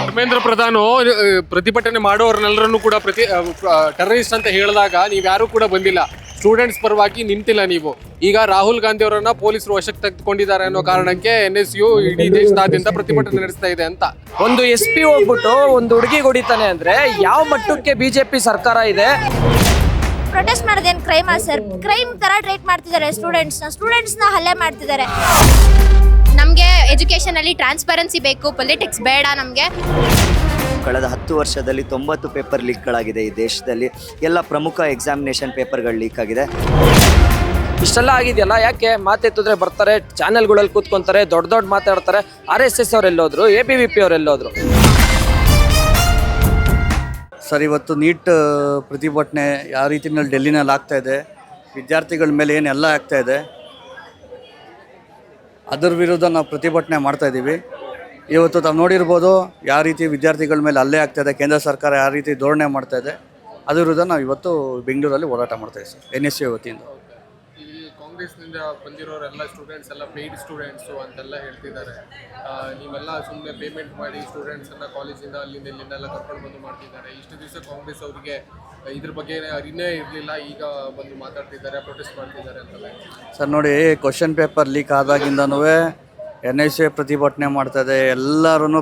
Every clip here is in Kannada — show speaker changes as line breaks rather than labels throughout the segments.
ಧರ್ಮೇಂದ್ರ ಪ್ರಧಾನ್ ಪ್ರತಿಭಟನೆ ಮಾಡೋರ್ನೆಲ್ಲರನ್ನು ಕೂಡ ಟೆರರಿಸ್ಟ್ ಅಂತ ಹೇಳಿದಾಗ ನೀವ್ಯಾರು ಕೂಡ ಬಂದಿಲ್ಲ, ಸ್ಟೂಡೆಂಟ್ಸ್ ಪರವಾಗಿ ನಿಂತಿಲ್ಲ ನೀವು. ಈಗ ರಾಹುಲ್ ಗಾಂಧಿ ಅವರನ್ನ ಪೊಲೀಸರು ವಶಕ್ಕೆ ತೆಗೆದುಕೊಂಡಿದ್ದಾರೆ ಅನ್ನೋ ಕಾರಣಕ್ಕೆ NSU ಇಡೀ ದೇಶದಾದ್ಯಂತ ಪ್ರತಿಭಟನೆ ನಡೆಸ್ತಾ ಇದೆ ಅಂತ.
ಒಂದು SP ಹೋಗ್ಬಿಟ್ಟು ಒಂದು ಹುಡುಗಿ ಹೊಡಿತಾನೆ ಅಂದ್ರೆ ಯಾವ ಮಟ್ಟಕ್ಕೆ ಬಿಜೆಪಿ ಸರ್ಕಾರ ಇದೆ?
ಪ್ರೊಟೆಸ್ಟ್ ಮಾಡೋದೇನು ಕ್ರೈಮಾ ಸರ್? ಕ್ರೈಮ್ ತರ ಟ್ರೀಟ್ ಮಾಡ್ತಿದ್ದಾರೆ ಸ್ಟೂಡೆಂಟ್ಸ್ನ ಹಲ್ಲೆ ಮಾಡ್ತಿದ್ದಾರೆ.
ನಮಗೆ ಎಜುಕೇಷನ್ ಅಲ್ಲಿ ಟ್ರಾನ್ಸ್ಪರೆನ್ಸಿ ಬೇಕು, ಪೊಲಿಟಿಕ್ಸ್ ಬೇಡ ನಮಗೆ.
ಕಳೆದ 10 ವರ್ಷದಲ್ಲಿ 90 ಪೇಪರ್ ಲೀಕ್ಗಳಾಗಿದೆ ಈ ದೇಶದಲ್ಲಿ. ಎಲ್ಲ ಪ್ರಮುಖ ಎಕ್ಸಾಮಿನೇಷನ್ ಪೇಪರ್ಗಳು ಲೀಕ್ ಆಗಿದೆ.
ಇಷ್ಟೆಲ್ಲ ಆಗಿದೆಯಲ್ಲ, ಯಾಕೆ ಮಾತೆತ್ತಿದ್ರೆ ಬರ್ತಾರೆ, ಚಾನೆಲ್ಗಳಲ್ಲಿ ಕೂತ್ಕೊಂತಾರೆ, ದೊಡ್ಡ ಮಾತಾಡ್ತಾರೆ. RSS ಅವರೆಲ್ಲೋದ್ರು, ABVP ಅವರೆಲ್ಲೋದ್ರು?
ಸರ್, ಇವತ್ತು ನೀಟ್ ಪ್ರತಿಭಟನೆ ಯಾವ ರೀತಿಯಲ್ಲಿ ಡೆಲ್ಲಿನಲ್ಲಿ ಆಗ್ತಾಯಿದೆ, ವಿದ್ಯಾರ್ಥಿಗಳ ಮೇಲೆ ಏನೆಲ್ಲ ಆಗ್ತಾಯಿದೆ, ಅದರ ವಿರುದ್ಧ ನಾವು ಪ್ರತಿಭಟನೆ ಮಾಡ್ತಾಯಿದ್ದೀವಿ. ಇವತ್ತು ತಾವು ನೋಡಿರ್ಬೋದು ಯಾವ ರೀತಿ ವಿದ್ಯಾರ್ಥಿಗಳ ಮೇಲೆ ಹಲ್ಲೆ ಆಗ್ತಾಯಿದೆ, ಕೇಂದ್ರ ಸರ್ಕಾರ ಯಾವ ರೀತಿ ಧೋರಣೆ ಮಾಡ್ತಾಯಿದೆ, ಅದ್ರ ವಿರುದ್ಧ ನಾವು ಇವತ್ತು ಬೆಂಗಳೂರಲ್ಲಿ ಹೋರಾಟ ಮಾಡ್ತಾಯಿದ್ದೀವಿ ಸರ್, NSU ವತಿಯಿಂದ.
ಕಾಂಗ್ರೆಸ್ನಿಂದ ಬಂದಿರೋರೆಲ್ಲ ಸ್ಟೂಡೆಂಟ್ಸ್ ಎಲ್ಲ ಪೇಯ್ಡ್ ಸ್ಟೂಡೆಂಟ್ಸು ಅಂತೆಲ್ಲ ಹೇಳ್ತಿದ್ದಾರೆ. ನೀವೆಲ್ಲ ಸುಮ್ಮನೆ ಪೇಮೆಂಟ್ ಮಾಡಿ ಸ್ಟೂಡೆಂಟ್ಸನ್ನು ಕಾಲೇಜಿಂದ ಅಲ್ಲಿಂದ ಇಲ್ಲಿಂದೆಲ್ಲ ಕರ್ಕೊಂಡು ಬಂದು ಮಾಡ್ತಿದ್ದಾರೆ. ಇಷ್ಟು ದಿವಸ ಕಾಂಗ್ರೆಸ್ ಅವರಿಗೆ ಇದ್ರ ಬಗ್ಗೆ ಅರಿನೇ ಇರಲಿಲ್ಲ, ಈಗ ಬಂದು ಮಾತಾಡ್ತಿದ್ದಾರೆ, ಪ್ರೊಟೆಸ್ಟ್ ಮಾಡ್ತಿದ್ದಾರೆ ಅಂತೆಲ್ಲ.
ಸರ್ ನೋಡಿ, ಕ್ವಶನ್ ಪೇಪರ್ ಲೀಕ್ ಆದಾಗಿಂದನೂ NSU ಪ್ರತಿಭಟನೆ ಮಾಡ್ತಾಯಿದೆ. ಎಲ್ಲರೂ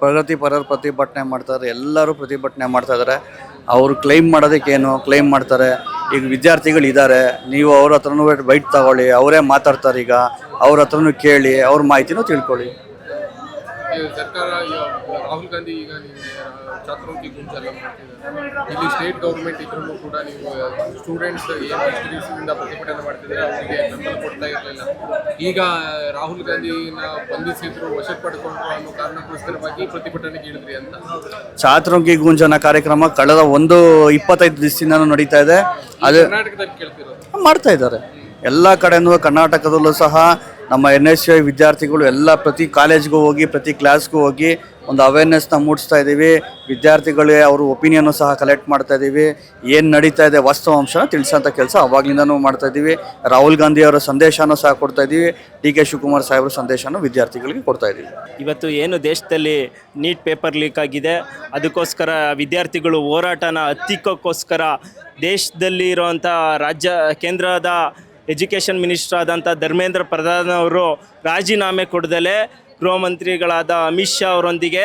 ಪ್ರಗತಿಪರರು ಪ್ರತಿಭಟನೆ ಮಾಡ್ತಾರೆ, ಎಲ್ಲರೂ ಪ್ರತಿಭಟನೆ ಮಾಡ್ತಾಯಿದ್ದಾರೆ. ಅವರು ಕ್ಲೈಮ್ ಮಾಡೋದಕ್ಕೇನು ಕ್ಲೈಮ್ ಮಾಡ್ತಾರೆ. ಈಗ ವಿದ್ಯಾರ್ಥಿಗಳಿದ್ದಾರೆ, ನೀವು ಅವ್ರ ಹತ್ರನೂ ಬೈಟ್ ತಗೊಳ್ಳಿ, ಅವರೇ ಮಾತಾಡ್ತಾರೆ. ಈಗ ಅವ್ರ ಹತ್ರನೂ ಕೇಳಿ, ಅವ್ರ ಮಾಹಿತಿನೂ ತಿಳ್ಕೊಳ್ಳಿ.
ಸರ್ಕಾರ ರಾಹುಲ್ ಗಾಂಧಿ ಈಗ ಛಾತ್ರೋಂಕಿ ಗುಂಜೆಲ್ಲ ಮಾಡ್ತಿದ್ದಾರೆ. ಇಲ್ಲಿ ಸ್ಟೇಟ್ ಗೌರ್ಮೆಂಟ್ ಇದ್ರೂ ಕೂಡ ನೀವು ಸ್ಟೂಡೆಂಟ್ಸ್ ಏನು ಇಷ್ಟು ದಿವಸದಿಂದ ಪ್ರತಿಭಟನೆ ಮಾಡ್ತಿದ್ದಾರೆ ಅವರಿಗೆ ಬೆಂಬಲ ಕೊಡ್ತಾ ಇರಲಿಲ್ಲ. ಈಗ ರಾಹುಲ್ ಗಾಂಧಿನ ಬಂಧಿಸಿದ್ರು, ವಶಕ್ಕೆ ಪಡ್ಕೊಂಡ್ರು ಅನ್ನೋ ಕಾರಣಕ್ಕೋಸ್ಕರವಾಗಿ ಪ್ರತಿಭಟನೆಗೆ ಇಳಿದ್ರಿ ಅಂತ.
ಛಾತ್ರೋಂಕಿ ಗುಂಜನ ಕಾರ್ಯಕ್ರಮ ಕಳೆದ 25 ದಿವಸದಿಂದ ನಡೀತಾ ಇದೆ. ಅದು
ಕರ್ನಾಟಕದಲ್ಲಿ ಕೇಳ್ತಿರೋದು
ಮಾಡ್ತಾ ಇದ್ದಾರೆ. ಎಲ್ಲ ಕಡೆನೂ ಕರ್ನಾಟಕದಲ್ಲೂ ಸಹ ನಮ್ಮ NSU ವಿದ್ಯಾರ್ಥಿಗಳು ಎಲ್ಲ ಪ್ರತಿ ಕಾಲೇಜ್ಗೂ ಹೋಗಿ, ಪ್ರತಿ ಕ್ಲಾಸ್ಗೂ ಹೋಗಿ ಒಂದು ಅವೇರ್ನೆಸ್ನ ಮೂಡಿಸ್ತಾ ಇದ್ದೀವಿ. ವಿದ್ಯಾರ್ಥಿಗಳಿಗೆ ಅವ್ರ ಒಪಿನಿಯನ್ನು ಸಹ ಕಲೆಕ್ಟ್ ಮಾಡ್ತಾ ಇದ್ದೀವಿ. ಏನು ನಡೀತಾ ಇದೆ ವಾಸ್ತವಾಂಶನ ತಿಳಿಸೋಂಥ ಕೆಲಸ ಅವಾಗಲಿಂದನೂ ಮಾಡ್ತಾ ಇದ್ದೀವಿ. ರಾಹುಲ್ ಗಾಂಧಿ ಅವರ ಸಂದೇಶನೂ ಸಹ ಕೊಡ್ತಾ ಇದ್ದೀವಿ. DK ಶಿವಕುಮಾರ್ ಸಾಹೇಬ್ರ ಸಂದೇಶನೂ ವಿದ್ಯಾರ್ಥಿಗಳಿಗೆ ಕೊಡ್ತಾ ಇದ್ದೀವಿ.
ಇವತ್ತು ಏನು ದೇಶದಲ್ಲಿ ನೀಟ್ ಪೇಪರ್ ಲೀಕ್ ಆಗಿದೆ, ಅದಕ್ಕೋಸ್ಕರ ವಿದ್ಯಾರ್ಥಿಗಳು ಹೋರಾಟನ ಹತ್ತಿಕ್ಕೋಸ್ಕರ ದೇಶದಲ್ಲಿ ಇರುವಂಥ ಕೇಂದ್ರದ ಎಜುಕೇಷನ್ ಮಿನಿಸ್ಟರ್ ಆದಂಥ ಧರ್ಮೇಂದ್ರ ಪ್ರಧಾನ್ ಅವರು ರಾಜೀನಾಮೆ ಕೊಡದಲೇ ಗೃಹ ಮಂತ್ರಿಗಳಾದ ಅಮಿತ್ ಶಾ ಅವರೊಂದಿಗೆ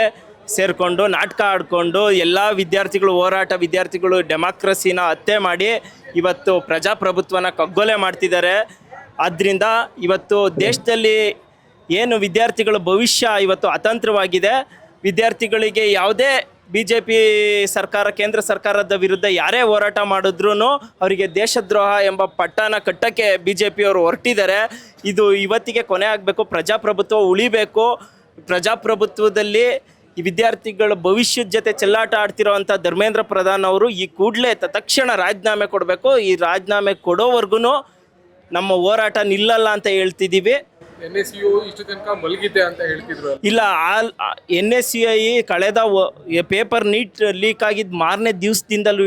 ಸೇರಿಕೊಂಡು ನಾಟಕ ಆಡಿಕೊಂಡು ಎಲ್ಲ ವಿದ್ಯಾರ್ಥಿಗಳು ಡೆಮಾಕ್ರಸಿನ ಹತ್ಯೆ ಮಾಡಿ ಇವತ್ತು ಪ್ರಜಾಪ್ರಭುತ್ವನ ಕಗ್ಗೊಲೆ ಮಾಡ್ತಿದ್ದಾರೆ. ಆದ್ದರಿಂದ ಇವತ್ತು ದೇಶದಲ್ಲಿ ಏನು ವಿದ್ಯಾರ್ಥಿಗಳ ಭವಿಷ್ಯ ಇವತ್ತು ಅತಂತ್ರವಾಗಿದೆ. ವಿದ್ಯಾರ್ಥಿಗಳಿಗೆ ಯಾವುದೇ BJP ಸರ್ಕಾರ, ಕೇಂದ್ರ ಸರ್ಕಾರದ ವಿರುದ್ಧ ಯಾರೇ ಹೋರಾಟ ಮಾಡಿದ್ರೂ ಅವರಿಗೆ ದೇಶದ್ರೋಹ ಎಂಬ ಪಟ್ಟನ ಕಟ್ಟಕ್ಕೆ BJPಯವರು ಹೊರಟಿದ್ದಾರೆ. ಇದು ಇವತ್ತಿಗೆ ಕೊನೆ ಆಗಬೇಕು. ಪ್ರಜಾಪ್ರಭುತ್ವ ಉಳಿಬೇಕು. ಪ್ರಜಾಪ್ರಭುತ್ವದಲ್ಲಿ ಈ ವಿದ್ಯಾರ್ಥಿಗಳ ಭವಿಷ್ಯದ ಜೊತೆ ಚೆಲ್ಲಾಟ ಆಡ್ತಿರೋ ಅಂಥ ಧರ್ಮೇಂದ್ರ ಪ್ರಧಾನ್ ಅವರು ಈ ಕೂಡಲೇ ತಕ್ಷಣ ರಾಜೀನಾಮೆ ಕೊಡಬೇಕು. ಈ ರಾಜೀನಾಮೆ ಕೊಡೋವರೆಗೂ ನಮ್ಮ ಹೋರಾಟ ನಿಲ್ಲಲ್ಲ ಅಂತ ಹೇಳ್ತಿದ್ದೀವಿ.
NSU ಇಷ್ಟು ತನಕ ಮಲಗಿದೆ ಅಂತ ಹೇಳ್ತಿದ್ರು.
ಇಲ್ಲ, NSUI ಕಳೆದ ಪೇಪರ್ ನೀಟ್ ಲೀಕ್ ಆಗಿದ್ದ ಮಾರನೇ ದಿವಸದಿಂದಲೂ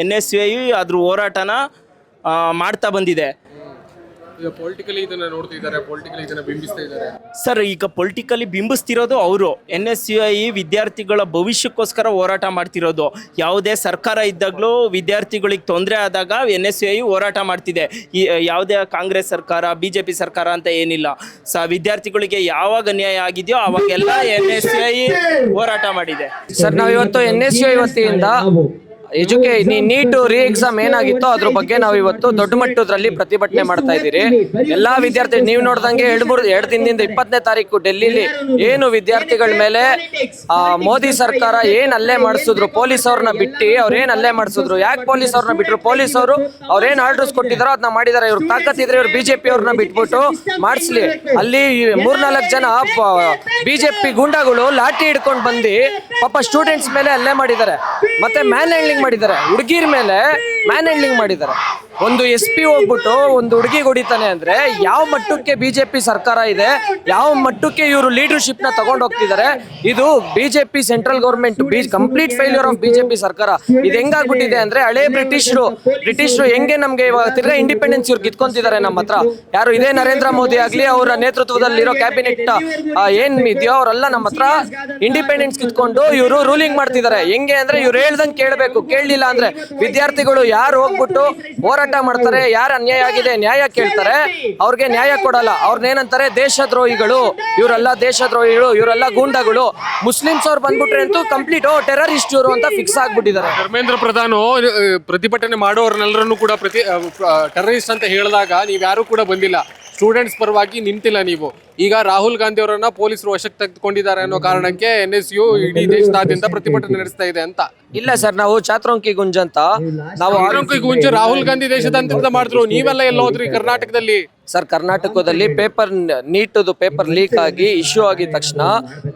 NSUI ಅದ್ರ ಹೋರಾಟನ ಮಾಡ್ತಾ ಬಂದಿದೆ.
ಈಗ ಪೊಲಿಟಿಕಲಿ ಇದನ್ನ ನೋಡ್ತಿದ್ದಾರೆ, ಪೊಲಿಟಿಕಲಿ ಇದನ್ನ ಬಿಂಬಿಸ್ತಾ ಇದ್ದಾರೆ.
ಸರ್, ಈಗ ಪೊಲಿಟಿಕಲಿ ಬಿಂಬಿಸ್ತಿರೋದು ಅವರು. NSUI ವಿದ್ಯಾರ್ಥಿಗಳ ಭವಿಷ್ಯಕ್ಕೋಸ್ಕರ ಹೋರಾಟ ಮಾಡ್ತಿರೋದು. ಯಾವುದೇ ಸರ್ಕಾರ ಇದ್ದಾಗಲೂ ವಿದ್ಯಾರ್ಥಿಗಳಿಗೆ ತೊಂದರೆ ಆದಾಗ NSUI ಹೋರಾಟ ಮಾಡ್ತಿದೆ. ಯಾವುದೇ ಕಾಂಗ್ರೆಸ್ ಸರ್ಕಾರ, BJP ಸರ್ಕಾರ ಅಂತ ಏನಿಲ್ಲ. ವಿದ್ಯಾರ್ಥಿಗಳಿಗೆ ಯಾವಾಗ ಅನ್ಯಾಯ ಆಗಿದೆಯೋ ಅವಾಗೆಲ್ಲ NSUI ಹೋರಾಟ ಮಾಡಿದೆ.
ಸರ್, ನಾವಿವತ್ತು NSUI ವತಿಯಿಂದ ನೀಟ್ ಎಕ್ಸಾಮ್ ಏನಾಗಿತ್ತೋ ಅದ್ರ ಬಗ್ಗೆ ನಾವು ಇವತ್ತು ದೊಡ್ಡ ಮಟ್ಟದಲ್ಲಿ ಪ್ರತಿಭಟನೆ ಮಾಡ್ತಾ ಇದ್ದೀರಿ. ಎಲ್ಲಾ ವಿದ್ಯಾರ್ಥಿ ನೀವು ನೋಡ್ದಂಗೆ 2 ದಿನದಿಂದ 20ನೇ ತಾರೀಕು ಡೆಲ್ಲಿಲಿ ಏನು ವಿದ್ಯಾರ್ಥಿಗಳ ಮೇಲೆ ಮೋದಿ ಸರ್ಕಾರ ಏನ್ ಹಲ್ಲೆ ಮಾಡಿಸಿದ್ರು, ಪೊಲೀಸ್ ಅವ್ರನ್ನ ಬಿಟ್ಟು ಅವ್ರೇನ್ ಹಲ್ಲೆ ಮಾಡಿಸಿದ್ರು. ಯಾಕೆ ಪೊಲೀಸ್ ಅವ್ರನ್ನ ಬಿಟ್ರು? ಪೊಲೀಸ್ ಅವರು ಅವ್ರೇನ್ ಆರ್ಡರ್ಸ್ ಕೊಟ್ಟಿದಾರೋ ಅದನ್ನ ಮಾಡಿದಾರೆ. ಇವ್ರು ತಾಕತ್ತಿದ್ರೆ ಇವ್ರು BJP ಅವ್ರನ್ನ ಬಿಟ್ಬಿಟ್ಟು ಮಾಡಿಸ್ಲಿ. ಅಲ್ಲಿ 3-4 ಜನ BJP ಗೂಂಡಾಗಳು ಲಾಠಿ ಹಿಡ್ಕೊಂಡು ಬಂದು ಪಾಪ ಸ್ಟೂಡೆಂಟ್ಸ್ ಮೇಲೆ ಹಲ್ಲೆ ಮಾಡಿದ್ದಾರೆ. ಮತ್ತೆ ಮ್ಯಾನ್ ಹ್ಯಾಂಡ್ಲಿಂಗ್ ಮಾಡಿದ್ದಾರೆ, ಹುಡುಗಿರ ಮೇಲೆ ಮ್ಯಾನ್ ಹ್ಯಾಂಡ್ಲಿಂಗ್ ಮಾಡಿದ್ದಾರೆ. ಒಂದು SP ಹೋಗ್ಬಿಟ್ಟು ಒಂದು ಹುಡುಗಿಗೆ ಹೊಡಿತಾನೆ ಅಂದ್ರೆ ಯಾವ ಮಟ್ಟಕ್ಕೆ ಬಿಜೆಪಿ ಸರ್ಕಾರ ಇದೆ, ಯಾವ ಮಟ್ಟಕ್ಕೆ ಇವರು ಲೀಡರ್ಶಿಪ್ ನ ತಗೊಂಡು ಹೋಗ್ತಿದ್ದಾರೆ. ಇದು BJP central government complete failure of BJP ಸರ್ಕಾರ. ಇದು ಹೆಂಗಾಗ್ಬಿಟ್ಟಿದೆ ಅಂದ್ರೆ ಹಳೆ ಬ್ರಿಟಿಷರು ಹೆಂಗೆ ನಮ್ಗೆ ಇವಾಗ ತಿರ್ಗಾ ಇಂಡಿಪೆಂಡೆನ್ಸ್ ಇವ್ರು ಕಿತ್ಕೊಂತಿದ್ದಾರೆ ನಮ್ಮ ಹತ್ರ. ಯಾರು ಇದೇ ನರೇಂದ್ರ ಮೋದಿ ಆಗ್ಲಿ ಅವರ ನೇತೃತ್ವದಲ್ಲಿರೋ ಕ್ಯಾಬಿನೆಟ್ ಏನ್ ಇದೆಯೋ ಅವರೆಲ್ಲ ನಮ್ಮ ಹತ್ರ ಇಂಡಿಪೆಂಡೆನ್ಸ್ ಕಿತ್ಕೊಂಡು ಇವರು ರೂಲಿಂಗ್ ಮಾಡ್ತಿದ್ದಾರೆ. ಹೆಂಗೆ ಅಂದ್ರೆ ಇವ್ರು ಹೇಳ್ದಂಗೆ ಕೇಳಬೇಕು, ಕೇಳಲಿಲ್ಲ ಅಂದ್ರೆ ವಿದ್ಯಾರ್ಥಿಗಳು ಯಾರು ಹೋಗ್ಬಿಟ್ಟು ಹೋರಾಟ ಮಾಡ್ತಾರೆ, ಯಾರು ಅನ್ಯಾಯ ಆಗಿದೆ ನ್ಯಾಯ ಕೇಳ್ತಾರೆ, ಅವ್ರಿಗೆ ನ್ಯಾಯ ಕೊಡಲ್ಲ. ಅವ್ರನ್ನೇನಂತಾರೆ ದೇಶದ್ರೋಹಿಗಳು, ಇವರೆಲ್ಲ ದೇಶದ್ರೋಹಿಗಳು, ಇವರೆಲ್ಲ ಗೂಂಡಾಗಳು. ಮುಸ್ಲಿಮ್ಸ್ ಅವ್ರು ಬಂದ್ಬಿಟ್ರೆ ಅಂತೂ ಕಂಪ್ಲೀಟ್ ಟೆರರಿಸ್ಟ್ ಇವರು ಅಂತ ಫಿಕ್ಸ್ ಆಗ್ಬಿಟ್ಟಿದ್ದಾರೆ.
ಧರ್ಮೇಂದ್ರ ಪ್ರಧಾನ್ ಪ್ರತಿಭಟನೆ ಮಾಡೋರ್ನೆಲ್ಲರನ್ನು ಕೂಡ ಟೆರರಿಸ್ಟ್ ಅಂತ ಹೇಳಿದಾಗ ನೀವ್ಯಾರು ಕೂಡ ಬಂದಿಲ್ಲ, ಸ್ಟೂಡೆಂಟ್ಸ್ ಪರವಾಗಿ ನಿಂತಿಲ್ಲ ನೀವು. ಈಗ ರಾಹುಲ್ ಗಾಂಧಿ ಅವರನ್ನ ಪೊಲೀಸರು ವಶಕ್ಕೆ ತೆಗೆದುಕೊಂಡಿದ್ದಾರೆ ಅನ್ನೋ ಕಾರಣಕ್ಕೆ NSU ಇಡೀ ದೇಶದಾದ್ಯಂತ ಪ್ರತಿಭಟನೆ ನಡೆಸ್ತಾ ಇದೆ ಅಂತ.
ಇಲ್ಲ ಸರ್, ನಾವು ಚಾತ್ರೋಂಕಿ ಗುಂಜ್ ಅಂತ ನಾವು
ಗುಂಜು ರಾಹುಲ್ ಗಾಂಧಿ ದೇಶದಾದ್ಯಂತ ಮಾಡಿದ್ರು, ನೀವೆಲ್ಲ ಎಲ್ಲ ಹೋದ್ರಿ ಕರ್ನಾಟಕದಲ್ಲಿ?
ಸರ್, ಕರ್ನಾಟಕದಲ್ಲಿ ನೀಟದು ಪೇಪರ್ ಲೀಕ್ ಆಗಿ ಇಶ್ಯೂ ಆಗಿದ ತಕ್ಷಣ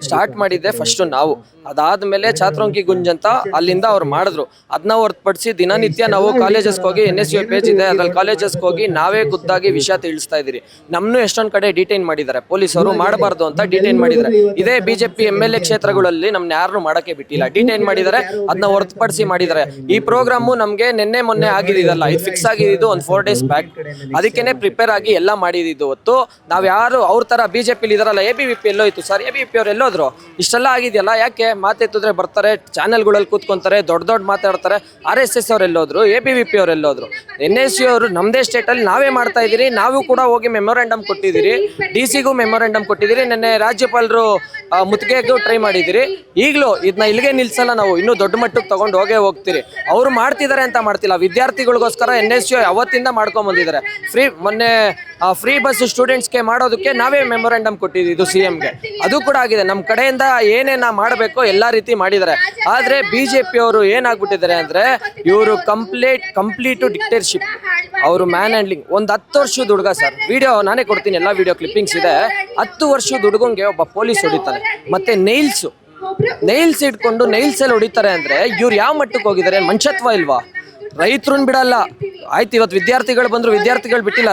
ಸ್ಟಾರ್ಟ್ ಮಾಡಿದ್ದೆ ಫಸ್ಟ್ ನಾವು. ಅದಾದ್ಮೇಲೆ ಚಾತ್ರೋಂಕಿ ಗುಂಜ್ ಅಂತ ಅಲ್ಲಿಂದ ಅವ್ರು ಮಾಡಿದ್ರು. ಅದನ್ನ ಹೊರತುಪಡಿಸಿ ದಿನನಿತ್ಯ ನಾವು ಕಾಲೇಜಸ್ಗೆ ಹೋಗಿ NSU ಪೇಜ್ ಇದೆ ಅದ್ರಲ್ಲಿ ಕಾಲೇಜಸ್ಗೆ ಹೋಗಿ ನಾವೇ ಖುದ್ದಾಗಿ ವಿಷಯ ತಿಳಿಸ್ತಾ ಇದೀರಿ. ನಮ್ಮನ್ನು ಎಷ್ಟೊಂದು ಕಡೆ ಡಿಟೈನ್ ಮಾಡಿದ್ದಾರೆ ಪೊಲೀಸರು, ಮಾಡಬಾರ್ದು ಅಂತ ಡಿಟೈನ್ ಮಾಡಿದ್ದಾರೆ. ಇದೇ ಬಿಜೆಪಿ MLA ಕ್ಷೇತ್ರಗಳಲ್ಲಿ ನಮ್ನ ಯಾರನ್ನು ಮಾಡಕ್ಕೆ ಬಿಟ್ಟಿಲ್ಲ, ಡಿಟೈನ್ ಮಾಡಿದ್ದಾರೆ. ಅದನ್ನ ಹೊರತುಪಡಿಸಿ ಮಾಡಿದ್ದಾರೆ. ಈ ಪ್ರೋಗ್ರಾಮು ನಮ್ಗೆ ನಿನ್ನೆ ಮೊನ್ನೆ ಆಗಿದಲ್ಲ, ಇದು ಫಿಕ್ಸ್ ಆಗಿದ್ದು ಒಂದು 4 days ಬ್ಯಾಕ್. ಅದಕ್ಕೇನೆ ಪ್ರಿಪೇರ್ ಆಗಿ ಎಲ್ಲ ಮಾಡಿದ್ದು. ಹೊತ್ತು ನಾವ್ ಯಾರು ಅವ್ರ ತರ ಬಿಜೆಪಿ ಇದಾರಲ್ಲ, ABVP ಎಲ್ಲೋಯ್ತು ಸರ್, ABVP ಅವ್ರು ಎಲ್ಲೋದ್ರು? ಇಷ್ಟೆಲ್ಲ ಆಗಿದೆಯಲ್ಲ, ಯಾಕೆ ಮಾತೆತ್ತಿದ್ರೆ ಬರ್ತಾರೆ ಚಾನೆಲ್ಗಳಲ್ಲಿ ಕೂತ್ಕೊಂತಾರೆ, ದೊಡ್ಡ ಮಾತಾಡ್ತಾರೆ. RSS ಅವ್ರು ಎಲ್ಲೋದ್ರು? ABVP ಅವ್ರು ಎಲ್ಲೋದ್ರು? NSU ಅವರು ನಮ್ದೇ ಸ್ಟೇಟ್ ಅಲ್ಲಿ ನಾವೇ ಮಾಡ್ತಾ ಇದೀರಿ. ನಾವು ಕೂಡ ಹೋಗಿ ಮೆಮೊರಾಂಡಮ್ ಕೊಟ್ಟಿದ್ದೀರಿ, DC-ಗೂ ಮೆಮೊರಾಂಡಮ್ ಕೊಟ್ಟಿದ್ದೀರಿ. ನಿನ್ನೆ ರಾಜ್ಯಪಾಲರು ಮುತ್ತಿಗೆಗೂ ಟ್ರೈ ಮಾಡಿದಿರಿ. ಈಗಲೂ ಇದನ್ನ ಇಲ್ಲಿಗೆ ನಿಲ್ಸಲ್ಲ, ನಾವು ಇನ್ನೂ ದೊಡ್ಡ ಮಟ್ಟಕ್ಕೆ ತಗೊಂಡು ಹೋಗ್ತೀರಿ. ಅವ್ರು ಮಾಡ್ತಿದ್ದಾರೆ ಅಂತ ಮಾಡ್ತಿಲ್ಲ, ವಿದ್ಯಾರ್ಥಿಗಳಿಗೋಸ್ಕರ NSU ಅವತ್ತಿಂದ ಮಾಡ್ಕೊಂಡ್ ಬಂದಿದ್ದಾರೆ. ಮೊನ್ನೆ ಫ್ರೀ ಬಸ್ ಸ್ಟೂಡೆಂಟ್ಸ್ಗೆ ಮಾಡೋದಕ್ಕೆ ನಾವೇ ಮೆಮೊರಾಂಡಮ್ ಕೊಟ್ಟಿದ್ದು CM-ಗೆ. ಅದು ಕೂಡ ಆಗಿದೆ. ನಮ್ಮ ಕಡೆಯಿಂದ ಏನೇನ ಮಾಡಬೇಕೋ ಎಲ್ಲ ರೀತಿ ಮಾಡಿದ್ದಾರೆ. ಆದ್ರೆ ಬಿಜೆಪಿ ಅವರು ಏನಾಗ್ಬಿಟ್ಟಿದ್ದಾರೆ ಅಂದ್ರೆ ಇವರು ಕಂಪ್ಲೀಟ್ ಡಿಕ್ಟೇಟರ್ಶಿಪ್. ಅವರು ಮ್ಯಾನ್ ಹ್ಯಾಂಡ್ಲಿಂಗ್. ಒಂದು 10 ವರ್ಷದ ಹುಡುಗ ಸರ್, ವಿಡಿಯೋ ನಾನೇ ಕೊಡ್ತೀನಿ, ಎಲ್ಲ ವಿಡಿಯೋ ಕ್ಲಿಪ್ಪಿಂಗ್ಸ್ ಇದೆ. 10 ವರ್ಷದ ಹುಡುಗಂಗೆ ಒಬ್ಬ ಪೊಲೀಸ್ ಹೊಡಿತಾನೆ. ಮತ್ತೆ ನೈಲ್ಸ್ ಇಟ್ಕೊಂಡು ನೈಲ್ಸ್ ಅಲ್ಲಿ ಹೊಡಿತಾರೆ ಅಂದ್ರೆ ಇವ್ರು ಯಾವ ಮಟ್ಟಕ್ಕೆ ಹೋಗಿದ್ದಾರೆ? ಮನುಷ್ಯತ್ವ ಇಲ್ವಾ? ರೈತರನ್ನ ಬಿಡಲ್ಲ. ಆಯ್ತು, ಇವತ್ತು ವಿದ್ಯಾರ್ಥಿಗಳು ಬಂದ್ರು, ವಿದ್ಯಾರ್ಥಿಗಳು ಬಿಟ್ಟಿಲ್ಲ.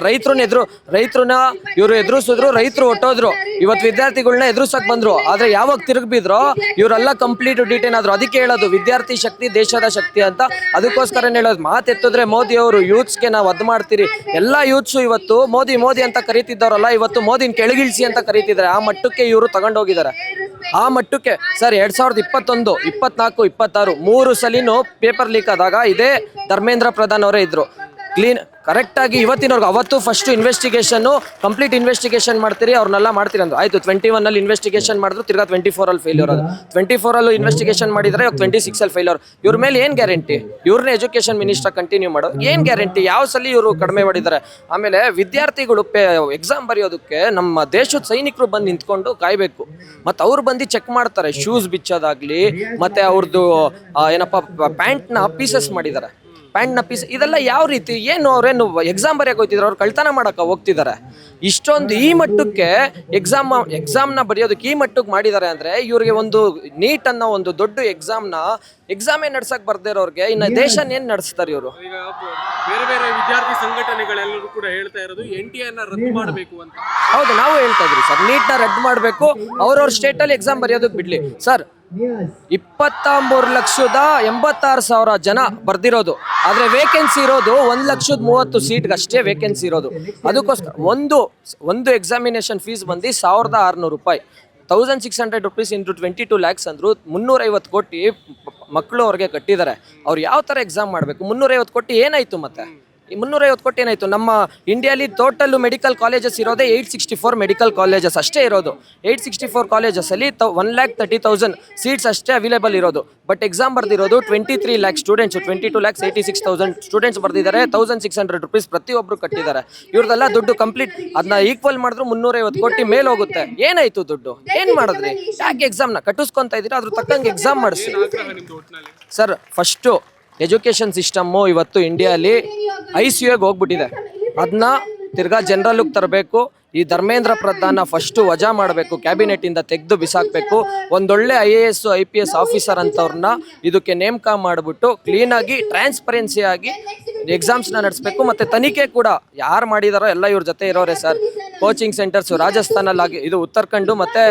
ರೈತರನ್ನ ಇವರು ಎದುರಿಸಿದ್ರು, ರೈತರು ಹೊಟ್ಟೋದ್ರು. ಇವತ್ತು ವಿದ್ಯಾರ್ಥಿಗಳನ್ನ ಎದುರಿಸಕ್ ಬಂದ್ರು. ಆದ್ರೆ ಯಾವಾಗ ತಿರುಗ್ಬಿದ್ರೋ ಇವರೆಲ್ಲ ಕಂಪ್ಲೀಟ್ ಡಿಟೈನ್ ಆದ್ರು. ಅದಕ್ಕೆ ಹೇಳೋದು ವಿದ್ಯಾರ್ಥಿ ಶಕ್ತಿ ದೇಶದ ಶಕ್ತಿ ಅಂತ. ಅದಕ್ಕೋಸ್ಕರ ಹೇಳೋದು, ಮಾತೆತ್ತಿದ್ರೆ ಮೋದಿ ಅವರು ಯೂತ್ಸ್ಗೆ ನಾವು ಅದ್ ಮಾಡ್ತೀರಿ. ಎಲ್ಲಾ ಯೂತ್ಸು ಇವತ್ತು ಮೋದಿ ಅಂತ ಕರೀತಿದ್ದವರಲ್ಲ, ಇವತ್ತು ಮೋದಿನ ಕೆಳಗಿಳಿಸಿ ಅಂತ ಕರೀತಿದ್ದಾರೆ. ಆ ಮಟ್ಟಕ್ಕೆ ಇವರು ತಗೊಂಡೋಗಿದ್ದಾರೆ. ಆ ಮಟ್ಟಕ್ಕೆ ಸರ್ 2021, 24, 26 3 ಸಲಿನೂ ಪೇಪರ್ ಲೀಕ್ ಆದಾಗ ಇದೇ ಧರ್ಮೇಂದ್ರ ಪ್ರಧಾನ್ ಅವರೇ ಇದ್ರು. ಕ್ಲೀನ್ ಕರೆಕ್ಟ್ ಆಗಿ ಇವತ್ತಿನವರೆಗೂ. ಅವತ್ತು ಫಸ್ಟ್ ಕಂಪ್ಲೀಟ್ ಇನ್ವೆಸ್ಟಿಗೇಷನ್ ಮಾಡ್ತೀರಿ, ಅವ್ರನ್ನೆಲ್ಲ ಮಾಡ್ತೀರಿ ಅಂದ್ರು. ಆಯ್ತು, 21 ಅಲ್ಲಿ ಇನ್ವೆಸ್ಟಿಗೇಷನ್ ಮಾಡಿದ್ರು, ತಿರ್ಗಾ 24 ಅಲ್ಲಿ ಫೇಲ್ಯೂರ್ ಅದು. 24 ಅಲ್ಲೂ ಇನ್ವೆಸ್ಟಿಗೇಷನ್ ಮಾಡಿದ್ರೆ 26 ಅಲ್ಲಿ ಫೇಲ್ಯೂರ್. ಇವ್ರ ಮೇಲೆ ಏನ್ ಗ್ಯಾರಂಟಿ? ಇವ್ರನ್ನ ಎಜುಕೇಶನ್ ಮಿನಿಸ್ಟರ್ ಕಂಟಿನ್ಯೂ ಮಾಡೋದು ಏನ್ ಗ್ಯಾರಂಟಿ? ಯಾವ ಸಲ ಇವರು ಕಡಿಮೆ ಮಾಡಿದ್ದಾರೆ? ಆಮೇಲೆ ವಿದ್ಯಾರ್ಥಿಗಳು ಎಕ್ಸಾಮ್ ಬರೆಯೋದಕ್ಕೆ ನಮ್ಮ ದೇಶದ ಸೈನಿಕರು ಬಂದು ನಿಂತ್ಕೊಂಡು ಕಾಯ್ಬೇಕು. ಮತ್ತೆ ಅವ್ರು ಬಂದು ಚೆಕ್ ಮಾಡ್ತಾರೆ, ಶೂಸ್ ಬಿಚ್ಚೋದಾಗ್ಲಿ, ಮತ್ತೆ ಅವ್ರದ್ದು ಪ್ಯಾಂಟ್ನ ಪೀಸಸ್ ಮಾಡಿದ್ದಾರೆ. ಪೀಸ್ ಇದೆಲ್ಲ ಯಾವ ರೀತಿ? ಏನು ಅವ್ರೇನು ಎಕ್ಸಾಮ್ ಬರೆಯಕ್ಕೆ ಹೋಗ್ತಿದ್ರು? ಅವ್ರು ಕಳ್ತನ ಮಾಡಕ್ಕೆ ಹೋಗ್ತಿದ್ದಾರೆ. ಇಷ್ಟೊಂದು ಈ ಮಟ್ಟಕ್ಕೆ ಎಕ್ಸಾಮ್ನ ಬರೆಯೋದಕ್ಕೆ ಈ ಮಟ್ಟಕ್ಕೆ ಮಾಡಿದ್ದಾರೆ ಅಂದ್ರೆ ಇವ್ರಿಗೆ ಒಂದು ನೀಟ್ ಅನ್ನೋ ಒಂದು ದೊಡ್ಡ ಎಕ್ಸಾಮೇ ನಡ್ಸಕ್ ಬರ್ದೇ ಇರೋರಿಗೆ ಇನ್ನು ದೇಶನ ಏನ್ ನಡೆಸ್ತಾರೆ ಇವರು?
ಈಗ ಬೇರೆ ವಿದ್ಯಾರ್ಥಿ ಸಂಘಟನೆಗಳೆಲ್ಲರೂ ಕೂಡ ಹೇಳ್ತಾ ಇರೋದು NTA ರದ್ದು ಮಾಡಬೇಕು ಅಂತ.
ಹೌದು, ನಾವು ಹೇಳ್ತಾ ಇದ್ರಿ ಸರ್, ನೀಟ್ನ ರದ್ದು ಮಾಡಬೇಕು. ಅವ್ರವ್ರ ಸ್ಟೇಟ್ ಅಲ್ಲಿ ಎಕ್ಸಾಮ್ ಬರೆಯೋದಕ್ಕೆ ಬಿಡ್ಲಿ ಸರ್. 23,86,000 ಜನ ಬರ್ದಿರೋದು, ಆದ್ರೆ ವೇಕೆನ್ಸಿ ಇರೋದು 1,30,30 ಸೀಟ್ಗೆ ಅಷ್ಟೇ ವೇಕೆನ್ಸಿ ಇರೋದು. ಅದಕ್ಕೋಸ್ಕರ ಒಂದು ಎಕ್ಸಾಮಿನೇಷನ್ ಫೀಸ್ ಬಂದು 1,600 ರೂಪಾಯಿ. 1,600 rupees into 22 lakhs ಅಂದ್ರು 350 ಕೋಟಿ ಮಕ್ಕಳು ಅವ್ರಿಗೆ ಕಟ್ಟಿದ್ದಾರೆ. ಅವ್ರು ಯಾವ ಥರ ಎಕ್ಸಾಮ್ ಮಾಡಬೇಕು? 350 ಕೋಟಿ ಏನಾಯ್ತು? ಮತ್ತೆ ಈ 350 ಕೋಟಿ ಏನಾಯ್ತು? ನಮ್ಮ ಇಂಡಿಯಾಲಿ ಟೋಟಲ್ ಮೆಡಿಕಲ್ ಕಾಲೇಜಸ್ ಇರೋದೇ 864 ಮೆಡಿಕಲ್ ಕಾಲೇಜಸ್ ಅಷ್ಟೇ ಇರೋದು. 864 ಕಾಲೇಜಸ್ ಅಲ್ಲಿ 1,30,000 ಸೀಟ್ಸ್ ಅಷ್ಟೇ ಅವೈಲೇಬಲ್ ಇರೋದು. ಬಟ್ ಎಕ್ಸಾಮ್ ಬರ್ದಿರೋದು 23 lakh ಸ್ಟೂಡೆಂಟ್ಸ್, 22,86,000 ಸ್ಟೂಡೆಂಟ್ಸ್ ಬರ್ದಿದ್ದಾರೆ. 1,600 rupees ಪ್ರತಿಯೊಬ್ರು ಕಟ್ಟಿದ್ದಾರೆ. ಇವ್ರದೆಲ್ಲ ದುಡ್ಡು ಕಂಪ್ಲೀಟ್ ಅದನ್ನ ಈಕ್ವಲ್ ಮಾಡಿದ್ರು 350 ಕೋಟಿ ಮೇಲೆ ಹೋಗುತ್ತೆ. ಏನಾಯ್ತು ದುಡ್ಡು? ಏನ್ ಮಾಡಿದ್ರಿ? ಯಾಕೆ ಎಕ್ಸಾಮ್ನ ಕಟ್ಟಿಸ್ಕೊಂತ ಇದ್ದೀರಾ? ಅದ್ರ ತಕ್ಕಂಗೆ ಎಕ್ಸಾಮ್ ಮಾಡಿಸಿ ಸರ್. ಫಸ್ಟು ಎಜುಕೇಷನ್ ಸಿಸ್ಟಮ್ಮು ಇವತ್ತು ಇಂಡಿಯಾಲಿ ICUಗೆ ಹೋಗ್ಬಿಟ್ಟಿದೆ. ಅದನ್ನ ತಿರ್ಗಾ ಜನರಲ್ಗೆ ತರಬೇಕು. ಈ ಧರ್ಮೇಂದ್ರ ಪ್ರಧಾನ ಫಸ್ಟು ವಜಾ ಮಾಡಬೇಕು, ಕ್ಯಾಬಿನೆಟಿಂದ ತೆಗೆದು ಬಿಸಾಕಬೇಕು. ಒಂದೊಳ್ಳೆ IAS IPS ಆಫೀಸರ್ ಅಂತವ್ರನ್ನ ಇದಕ್ಕೆ ನೇಮಕ ಮಾಡಿಬಿಟ್ಟು ಕ್ಲೀನಾಗಿ ಟ್ರಾನ್ಸ್ಪರೆನ್ಸಿ ಆಗಿ ಎಕ್ಸಾಮ್ಸ್ನ ನಡೆಸಬೇಕು. ಮತ್ತು ತನಿಖೆ ಕೂಡ ಯಾರು ಮಾಡಿದಾರೋ ಎಲ್ಲ ಇವ್ರ ಜೊತೆ ಇರೋರೆ ಸರ್. ಕೋಚಿಂಗ್ ಸೆಂಟರ್ಸು ರಾಜಸ್ಥಾನಲ್ಲಿ ಇದು ಉತ್ತರಾಖಂಡು ಮತ್ತು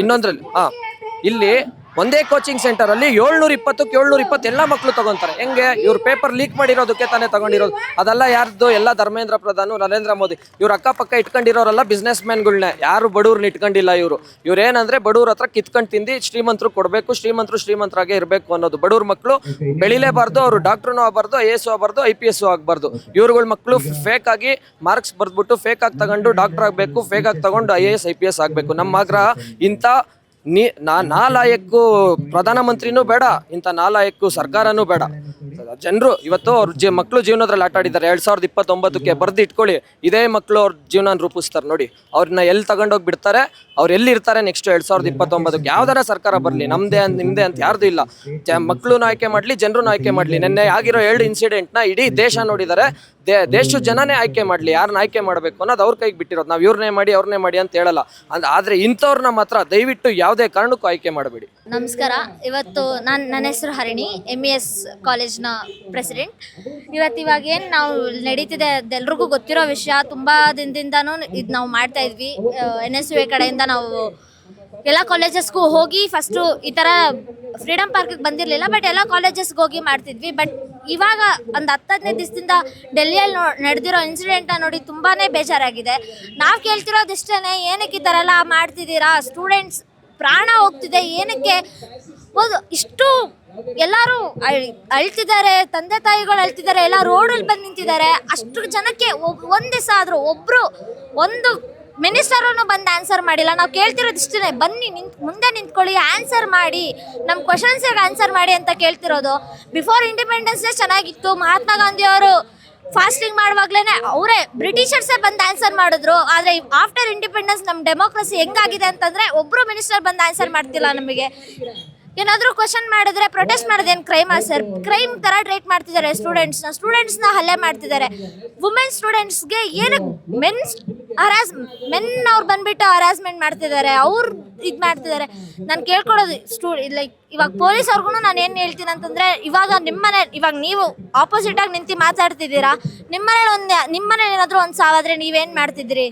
ಇನ್ನೊಂದ್ರಲ್ಲಿ ಇಲ್ಲಿ ಒಂದೇ ಕೋಚಿಂಗ್ ಸೆಂಟರಲ್ಲಿ 720ಕ್ಕೆ 720 ಎಲ್ಲ ಮಕ್ಕಳು ತಗೊಂತಾರೆ. ಹೆಂಗೆ? ಇವ್ರು ಪೇಪರ್ ಲೀಕ್ ಮಾಡಿರೋದಕ್ಕೆ ತಾನೇ ತಗೊಂಡಿರೋದು. ಅದೆಲ್ಲ ಯಾರ್ದು? ಎಲ್ಲ ಧರ್ಮೇಂದ್ರ ಪ್ರಧಾನ್, ನರೇಂದ್ರ ಮೋದಿ ಇವ್ರ ಅಕ್ಕಪಕ್ಕ ಇಟ್ಕೊಂಡಿರೋರೆಲ್ಲ ಬಿಸ್ನೆಸ್ ಮ್ಯಾನ್ಗಳನ್ನೇ, ಯಾರು ಬಡವ್ರನ್ನ ಇಟ್ಕೊಂಡಿಲ್ಲ. ಇವ್ರು ಏನಂದ್ರೆ ಬಡವ್ರ ಹತ್ರ ಕಿತ್ಕೊಂಡು ತಿಂದು ಶ್ರೀಮಂತರು ಕೊಡಬೇಕು, ಶ್ರೀಮಂತರಾಗೆ ಇರಬೇಕು ಅನ್ನೋದು. ಬಡವ್ರ ಮಕ್ಕಳು ಬೆಳಿಲೇಬಾರ್ದು, ಅವರು ಡಾಕ್ಟ್ರೂ ಆಗಬಾರ್ದು, IAS ಆಗಬಾರ್ದು, IPS ಆಗಬಾರ್ದು. ಇವ್ರುಗಳ ಮಕ್ಕಳು ಫೇಕ್ ಆಗಿ ಮಾರ್ಕ್ಸ್ ಬರ್ದ್ಬಿಟ್ಟು ಫೇಕ್ ಆಗಿ ತಗೊಂಡು ಡಾಕ್ಟರ್ ಆಗಬೇಕು, ಫೇಕ್ ಆಗಿ ತಗೊಂಡು IAS IPS ಆಗಬೇಕು. ನಮ್ಮ ಆಗ್ರಹ ಇಂಥ ನಾಲಾಯಕ್ಕು ಪ್ರಧಾನಮಂತ್ರಿನೂ ಬೇಡ, ಇಂಥ ನಾಲಾಯಕ್ಕು ಸರ್ಕಾರನೂ ಬೇಡ. ಜನರು ಇವತ್ತು ಅವ್ರ ಮಕ್ಕಳು ಜೀವನದ್ರಲ್ಲಿ ಆಟ ಆಡಿದ್ದಾರೆ. 2029ಕ್ಕೆ ಬರೆದು ಇಟ್ಕೊಳ್ಳಿ. ಇದೇ ಮಕ್ಕಳು ಅವ್ರ ಜೀವನ ರೂಪಿಸ್ತಾರೆ ನೋಡಿ. ಅವ್ರನ್ನ ಎಲ್ಲಿ ತಗೊಂಡೋಗಿ ಬಿಡ್ತಾರೆ, ಅವ್ರು ಎಲ್ಲಿರ್ತಾರೆ ನೆಕ್ಸ್ಟ್ 2029ಕ್ಕೆ. ಯಾವ್ದಾರ ಸರ್ಕಾರ ಬರಲಿ, ನಮ್ಮದೇ ನಿಮ್ಮದೇ ಅಂತ ಯಾರ್ದು ಇಲ್ಲ. ಮಕ್ಕಳನ್ನ ಆಯ್ಕೆ ಮಾಡಲಿ, ಜನರನ್ನ ಆಯ್ಕೆ ಮಾಡಲಿ. ನಿನ್ನೆ ಆಗಿರೋ 2 ಇನ್ಸಿಡೆಂಟ್ನ ಇಡೀ ದೇಶ ನೋಡಿದ್ದಾರೆ. ದೇಶದ ಜನನೇ ಆಯ್ಕೆ ಮಾಡಲಿ, ಯಾರನ್ನ ಆಯ್ಕೆ ಮಾಡಬೇಕು ಅನ್ನೋದು ಅವ್ರ ಕೈಗೆ ಬಿಟ್ಟಿರೋದು. ನಾವು ಅವ್ರನ್ನೇ ಮಾಡಿ ಅಂತ ಹೇಳಲ್ಲ. ಆದರೆ ಇಂಥವ್ರನ್ನ ಮಾತ್ರ ದಯವಿಟ್ಟು ಯಾವುದೇ ಕಾರಣಕ್ಕೂ ಆಯ್ಕೆ ಮಾಡಬೇಡಿ.
ನಮಸ್ಕಾರ. ಇವತ್ತು ನನ್ನ ಹೆಸರು ಹರಿಣಿ, MES ಕಾಲೇಜ್ನ ಪ್ರೆಸಿಡೆಂಟ್. ಇವಾಗ ಏನು ನಾವು ನಡೀತಿದೆ ಅದೆಲ್ರಿಗೂ ಗೊತ್ತಿರೋ ವಿಷಯ. ತುಂಬ ದಿನದಿಂದನೂ ಇದು ನಾವು ಮಾಡ್ತಾ ಇದ್ವಿ. NSUA ಕಡೆಯಿಂದ ನಾವು ಎಲ್ಲ ಕಾಲೇಜಸ್ಗೂ ಹೋಗಿ ಫಸ್ಟು ಈ ಥರ ಫ್ರೀಡಮ್ ಪಾರ್ಕಿಗೆ ಬಂದಿರಲಿಲ್ಲ, ಬಟ್ ಎಲ್ಲ ಕಾಲೇಜಸ್ಗೆ ಹೋಗಿ ಮಾಡ್ತಿದ್ವಿ. ಬಟ್ ಇವಾಗ ಒಂದು 10-15 ದಿವಸದಿಂದ ಡೆಲ್ಲಿಯಲ್ಲಿ ನಡೆದಿರೋ ಇನ್ಸಿಡೆಂಟ್ನ ನೋಡಿ ತುಂಬಾ ಬೇಜಾರಾಗಿದೆ. ನಾವು ಕೇಳ್ತಿರೋದಿಷ್ಟೇ, ಏನಕ್ಕೆ ಈ ಥರ ಎಲ್ಲ ಮಾಡ್ತಿದ್ದೀರಾ? ಸ್ಟೂಡೆಂಟ್ಸ್ ಪ್ರಾಣ ಹೋಗ್ತಿದೆ, ಏನಕ್ಕೆ ಇಷ್ಟು ಎಲ್ಲರೂ ಅಳ್ತಿದ್ದಾರೆ, ತಂದೆ ತಾಯಿಗಳು ಅಳ್ತಿದ್ದಾರೆ, ಎಲ್ಲ ರೋಡಲ್ಲಿ ಬಂದು ನಿಂತಿದ್ದಾರೆ. ಅಷ್ಟು ಜನಕ್ಕೆ ಒಂದು ದಿವಸ ಆದರೂ ಒಂದು ಮಿನಿಸ್ಟರೂ ಬಂದು ಆನ್ಸರ್ ಮಾಡಿಲ್ಲ. ನಾವು ಕೇಳ್ತಿರೋದು ಇಷ್ಟೇ, ಬನ್ನಿ ಮುಂದೆ ನಿಂತ್ಕೊಳ್ಳಿ, ಆನ್ಸರ್ ಮಾಡಿ, ನಮ್ಮ ಕ್ವಶನ್ಸಿಗೆ ಆನ್ಸರ್ ಮಾಡಿ ಅಂತ ಕೇಳ್ತಿರೋದು. ಬಿಫೋರ್ ಇಂಡಿಪೆಂಡೆನ್ಸ್ ಡೇ ಚೆನ್ನಾಗಿತ್ತು. ಮಹಾತ್ಮ ಗಾಂಧಿ ಅವರು ಫಾಸ್ಟಿಂಗ್ ಮಾಡುವಾಗ್ಲೇ ಅವರೇ ಬ್ರಿಟಿಷರ್ಸೇ ಬಂದು ಆನ್ಸರ್ ಮಾಡಿದ್ರು. ಆದರೆ ಆಫ್ಟರ್ ಇಂಡಿಪೆಂಡೆನ್ಸ್ ನಮ್ಮ ಡೆಮೋಕ್ರಸಿ ಹೆಂಗಾಗಿದೆ ಅಂತಂದರೆ ಒಬ್ಬರು ಮಿನಿಸ್ಟರ್ ಬಂದು ಆನ್ಸರ್ ಮಾಡ್ತಿಲ್ಲ. ನಮಗೆ ಏನಾದರೂ ಕ್ವಶನ್ ಮಾಡಿದ್ರೆ ಪ್ರೊಟೆಸ್ಟ್ ಮಾಡೋದೇನು ಕ್ರೈಮಾ ಸರ್? ಕ್ರೈಮ್ ಥರ ಟ್ರೀಟ್ ಮಾಡ್ತಿದ್ದಾರೆ ಸ್ಟೂಡೆಂಟ್ಸ್ನ ಹಲ್ಲೆ ಮಾಡ್ತಿದ್ದಾರೆ. ವುಮೆನ್ ಸ್ಟೂಡೆಂಟ್ಸ್ಗೆ ಏನಕ್ಕೆ ಮೆನ್ ಅವ್ರು ಬಂದ್ಬಿಟ್ಟು ಹರಾಸ್ಮೆಂಟ್ ಮಾಡ್ತಿದ್ದಾರೆ, ಅವ್ರು ಇದು ಮಾಡ್ತಿದ್ದಾರೆ. ನಾನು ಕೇಳ್ಕೊಡೋದು ಲೈಕ್ ಇವಾಗ ಪೊಲೀಸ್ ಅವ್ರಿಗೂ ನಾನು ಏನು ಹೇಳ್ತೀನಿ ಅಂತಂದರೆ, ಇವಾಗ ನೀವು ಆಪೋಸಿಟಾಗಿ ನಿಂತು ಮಾತಾಡ್ತಿದ್ದೀರಾ. ನಿಮ್ಮನೇಲಿ ಏನಾದರೂ ಒಂದು ಸಾವಾದರೆ ನೀವೇನು ಮಾಡ್ತಿದ್ದೀರಿ?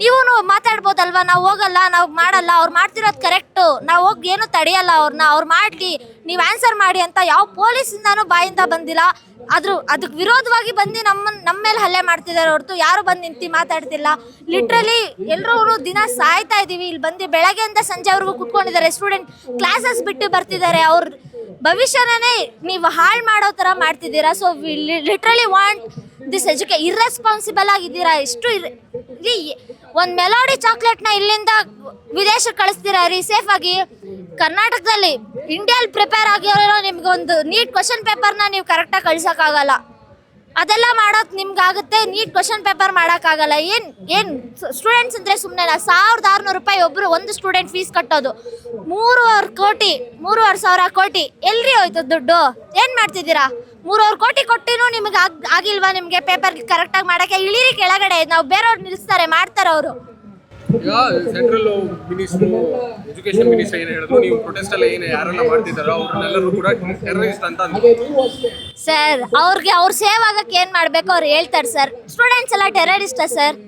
ನೀವು ಮಾತಾಡ್ಬೋದಲ್ವಾ? ನಾವು ಹೋಗಲ್ಲ, ನಾವು ಮಾಡಲ್ಲ, ಅವ್ರು ಮಾಡ್ತಿರೋದು ಕರೆಕ್ಟು, ನಾವು ಹೋಗಿ ಏನು ತಡೆಯಲ್ಲ ಅವ್ರನ್ನ, ಅವ್ರು ಮಾಡಲಿ, ನೀವು ಆನ್ಸರ್ ಮಾಡಿ ಅಂತ ಯಾವ ಪೊಲೀಸಿಂದಾನು ಬಾಯಿಂದ ಬಂದಿಲ್ಲ. ಅದಕ್ಕೆ ವಿರೋಧವಾಗಿ ಬಂದು ನಮ್ಮ ಮೇಲೆ ಹಲ್ಲೆ ಮಾಡ್ತಿದ್ದಾರೆ ಹೊರತು ಯಾರು ಬಂದು ನಿಂತು ಮಾತಾಡ್ತಿಲ್ಲ. ಲಿಟ್ರಲಿ ಎಲ್ಲರೂ ದಿನ ಸಾಯ್ತಾ ಇದ್ದೀವಿ. ಇಲ್ಲಿ ಬಂದು ಬೆಳಗ್ಗೆಯಿಂದ ಸಂಜೆವರೆಗೂ ಕುತ್ಕೊಂಡಿದ್ದಾರೆ. ಸ್ಟೂಡೆಂಟ್ ಕ್ಲಾಸಸ್ ಬಿಟ್ಟು ಬರ್ತಿದ್ದಾರೆ. ಅವ್ರ ಭವಿಷ್ಯನೇ ನೀವು ಹಾಳು ಮಾಡೋ ಥರ ಮಾಡ್ತಿದ್ದೀರಾ. So literally want this irresponsible ಆಗಿದ್ದೀರಾ. ಒಂದು ಮೆಲೋಡಿ ಚಾಕ್ಲೇಟ್ನ ಇಲ್ಲಿಂದ ವಿದೇಶಕ್ಕೆ ಕಳಿಸ್ತೀರಾ ರೀ ಸೇಫಾಗಿ. ಕರ್ನಾಟಕದಲ್ಲಿ ಇಂಡಿಯಲ್ಲಿ ಪ್ರಿಪೇರ್ ಆಗಿರೋ ನಿಮ್ಗೆ ಒಂದು ನೀಟ್ ಕ್ವಶನ್ ಪೇಪರ್ನ ನೀವು ಕರೆಕ್ಟಾಗಿ ಕಳ್ಸೋಕ್ಕಾಗಲ್ಲ. ಅದೆಲ್ಲ ಮಾಡೋದು ನಿಮ್ಗಾಗುತ್ತೆ, ನೀಟ್ ಕ್ವಶನ್ ಪೇಪರ್ ಮಾಡೋಕ್ಕಾಗಲ್ಲ. ಏನು ಸ್ಟೂಡೆಂಟ್ಸ್ ಅಂದರೆ ಸುಮ್ಮನೆ 1600 ರೂಪಾಯಿ ಒಂದು ಸ್ಟೂಡೆಂಟ್ ಫೀಸ್ ಕಟ್ಟೋದು. 3,500 ಕೋಟಿ ಎಲ್ರಿ ಹೋಯ್ತು ದುಡ್ಡು? ಏನು ಮಾಡ್ತಿದ್ದೀರಾ? 3,500 ಕೋಟಿ ಕೊಟ್ಟಿನೂ ನಿಮಗೆ ಆಗಿಲ್ವಾ? ನಿಮಗೆ ಪೇಪರ್ ಕರೆಕ್ಟಾಗಿ ಮಾಡೋಕ್ಕೆ ಇಳಿರಿ ಕೆಳಗಡೆ. ನಾವು ಬೇರೆಯವ್ರು ನಿಲ್ಲಿಸ್ತಾರೆ, ಮಾಡ್ತಾರೆ ಅವರು.
ಈಗ ಸೆಂಟ್ರಲ್ ಮಿನಿಸ್ಟ್ರು, ಎಜುಕೇಶನ್ ಮಿನಿಸ್ಟರ್ ಏನು ಹೇಳಿದ್ರು, ನೀವು ಪ್ರೊಟೆಸ್ಟ್ ಎಲ್ಲ ಯಾರೆಲ್ಲ ಮಾಡ್ತಿದ್ದಾರೋ ಅವ್ರನ್ನೆಲ್ಲರೂ ಕೂಡ ಟೆರರಿಸ್ಟ್ ಅಂತ
ಸರ್. ಅವ್ರ ಸೇವ್ ಆಗಕ್ಕೆ ಏನು ಮಾಡಬೇಕು ಅವ್ರು ಹೇಳ್ತಾರೆ ಸರ್. ಸ್ಟೂಡೆಂಟ್ಸ್ ಎಲ್ಲ ಟೆರರಿಸ್ಟಾ ಸರ್?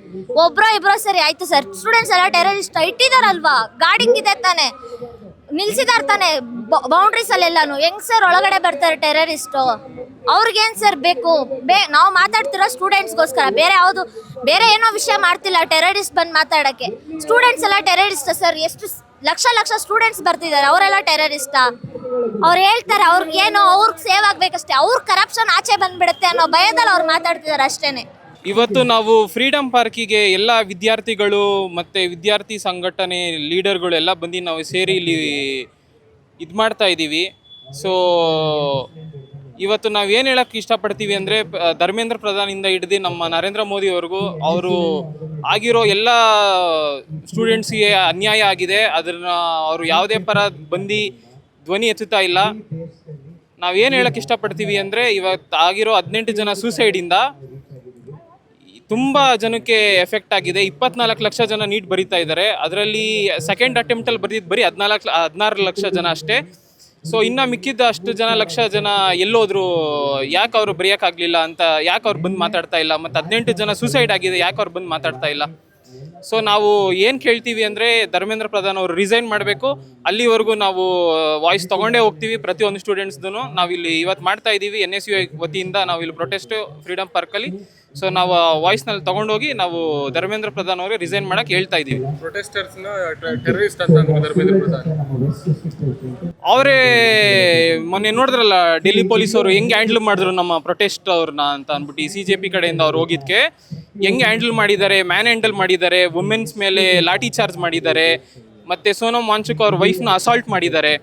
ಇಬ್ಬರೋ ಸರಿ ಆಯ್ತು ಸರ್. ಸ್ಟೂಡೆಂಟ್ಸ್ ಎಲ್ಲ ಟೆರರಿಸ್ಟ್ ಇಟ್ಟಿದಾರಲ್ವಾ? ಗಾರ್ಡಿಂಗ್ ಇದೆ ತಾನೆ, ನಿಲ್ಸಿದಾರೆ ತಾನೆ ಬೌಂಡ್ರೀಸ್ ಅಲ್ಲೆಲ್ಲಾನು. ಹೆಂಗ್ ಸರ್ ಒಳಗಡೆ ಬರ್ತಾರೆ ಟೆರರಿಸ್ಟು? ಅವ್ರಿಗೇನು ಸರ್ ಬೇಕು? ನಾವು ಮಾತಾಡ್ತಿರೋ ಸ್ಟೂಡೆಂಟ್ಸ್ಗೋಸ್ಕರ, ಬೇರೆ ಏನೋ ವಿಷಯ ಮಾಡ್ತಿಲ್ಲ. ಟೆರರಿಸ್ಟ್ ಬಂದು ಮಾತಾಡೋಕ್ಕೆ ಸ್ಟೂಡೆಂಟ್ಸ್ ಎಲ್ಲ ಟೆರರಿಸ್ಟಾ ಸರ್? ಎಷ್ಟು ಲಕ್ಷ ಸ್ಟೂಡೆಂಟ್ಸ್ ಬರ್ತಿದ್ದಾರೆ, ಅವರೆಲ್ಲ ಟೆರರಿಸ್ಟಾ? ಅವ್ರು ಹೇಳ್ತಾರೆ ಅವ್ರಿಗೇನೋ ಅವ್ರಿಗೆ ಸೇವ್ ಆಗಬೇಕಷ್ಟೇ, ಅವ್ರ ಕರಪ್ಷನ್ ಆಚೆ ಬಂದ್ಬಿಡುತ್ತೆ ಅನ್ನೋ ಭಯದಲ್ಲಿ ಅವ್ರು ಮಾತಾಡ್ತಿದ್ದಾರೆ ಅಷ್ಟೇ.
ಇವತ್ತು ನಾವು ಫ್ರೀಡಮ್ ಪಾರ್ಕಿಗೆ ಎಲ್ಲ ವಿದ್ಯಾರ್ಥಿಗಳು ಮತ್ತು ವಿದ್ಯಾರ್ಥಿ ಸಂಘಟನೆ ಲೀಡರ್ಗಳು ಎಲ್ಲ ಬಂದು ನಾವು ಸೇರಿ ಇಲ್ಲಿ ಇದು ಮಾಡ್ತಾ ಇದ್ದೀವಿ. ಸೊ ಇವತ್ತು ನಾವು ಏನು ಹೇಳೋಕ್ಕೆ ಇಷ್ಟಪಡ್ತೀವಿ ಅಂದರೆ, ಧರ್ಮೇಂದ್ರ ಪ್ರಧಾನಿಂದ ಹಿಡಿದು ನಮ್ಮ ನರೇಂದ್ರ ಮೋದಿವರೆಗೂ ಅವರು ಆಗಿರೋ ಎಲ್ಲ ಸ್ಟೂಡೆಂಟ್ಸ್ಗೆ ಅನ್ಯಾಯ ಆಗಿದೆ. ಅದನ್ನು ಅವರು ಯಾವುದೇ ಪರ ಬಂದು ಧ್ವನಿ ಎತ್ತುತ್ತಾ ಇಲ್ಲ. ನಾವೇನು ಹೇಳೋಕ್ಕೆ ಇಷ್ಟಪಡ್ತೀವಿ ಅಂದರೆ, ಇವತ್ತು ಆಗಿರೋ 18 ಜನ ಸೂಸೈಡಿಂದ ತುಂಬ ಜನಕ್ಕೆ ಎಫೆಕ್ಟ್ ಆಗಿದೆ. 24 ಲಕ್ಷ ಜನ ನೀಟ್ ಬರೀತಾ ಇದ್ದಾರೆ. ಅದರಲ್ಲಿ ಸೆಕೆಂಡ್ ಅಟೆಂಪ್ಟಲ್ಲಿ ಬರೆದಿದ್ದು ಬರೀ 16 ಲಕ್ಷ ಜನ ಅಷ್ಟೇ. ಸೊ ಇನ್ನು ಮಿಕ್ಕಿದ್ದ ಅಷ್ಟು ಲಕ್ಷ ಜನ ಎಲ್ಲೋದ್ರು, ಯಾಕೆ ಅವರು ಬರೆಯೋಕ್ಕಾಗಲಿಲ್ಲ ಅಂತ ಯಾಕೆ ಅವ್ರು ಬಂದು ಮಾತಾಡ್ತಾ ಇಲ್ಲ, ಮತ್ತು 18 ಜನ ಸೂಸೈಡ್ ಆಗಿದೆ, ಯಾಕೆ ಅವ್ರು ಬಂದು ಮಾತಾಡ್ತಾ ಇಲ್ಲ. ಸೊ ನಾವು ಏನು ಕೇಳ್ತೀವಿ ಅಂದರೆ ಧರ್ಮೇಂದ್ರ ಪ್ರಧಾನ್ ಅವರು ರಿಸೈನ್ ಮಾಡಬೇಕು. ಅಲ್ಲಿವರೆಗೂ ನಾವು ವಾಯ್ಸ್ ತೊಗೊಂಡೇ ಹೋಗ್ತೀವಿ. ಪ್ರತಿಯೊಂದು ಸ್ಟೂಡೆಂಟ್ಸ್ದು ನಾವು ಇಲ್ಲಿ ಇವತ್ತು ಮಾಡ್ತಾ ಇದ್ದೀವಿ. NSUI ವತಿಯಿಂದ ನಾವು ಇಲ್ಲಿ ಪ್ರೊಟೆಸ್ಟ್ ಫ್ರೀಡಮ್ ಪಾರ್ಕಲ್ಲಿ. ಸೊ ನಾವು ವಾಯ್ಸ್ನಲ್ಲಿ ತೊಗೊಂಡೋಗಿ ನಾವು ಧರ್ಮೇಂದ್ರ ಪ್ರಧಾನ್ ಅವರಿಗೆ ರಿಸೈನ್ ಮಾಡೋಕ್ಕೆ ಹೇಳ್ತಾ ಇದ್ದೀವಿ.
ಪ್ರೊಟೆಸ್ಟರ್ಸ್ನ ಟೆರರಿಸ್ಟ್ ಅಂತ ಧರ್ಮೇಂದ್ರ ಪ್ರಧಾನ್
ಅವರೇ ಮೊನ್ನೆ ನೋಡಿದ್ರಲ್ಲ ಡೆಲ್ಲಿ ಪೊಲೀಸ್ ಅವರು ಹೆಂಗೆ ಹ್ಯಾಂಡಲ್ ಮಾಡಿದ್ರು ನಮ್ಮ ಪ್ರೊಟೆಸ್ಟ್ ಅವ್ರನ್ನ ಅಂತ ಅಂದ್ಬಿಟ್ಟು CJP ಕಡೆಯಿಂದ ಅವ್ರು ಹೋಗಿದ್ದಕ್ಕೆ ಹೆಂಗೆ ಹ್ಯಾಂಡಲ್ ಮಾಡಿದ್ದಾರೆ, ಮ್ಯಾನ್ ಹ್ಯಾಂಡಲ್ ಮಾಡಿದ್ದಾರೆ, ವುಮೆನ್ಸ್ ಮೇಲೆ ಲಾಠಿ ಚಾರ್ಜ್ ಮಾಡಿದ್ದಾರೆ, ಮತ್ತು ಸೋನಮ್ ವಾಂಚುಕ್ ಅವ್ರ ವೈಫ್ನ ಅಸಾಲ್ಟ್ ಮಾಡಿದ್ದಾರೆ.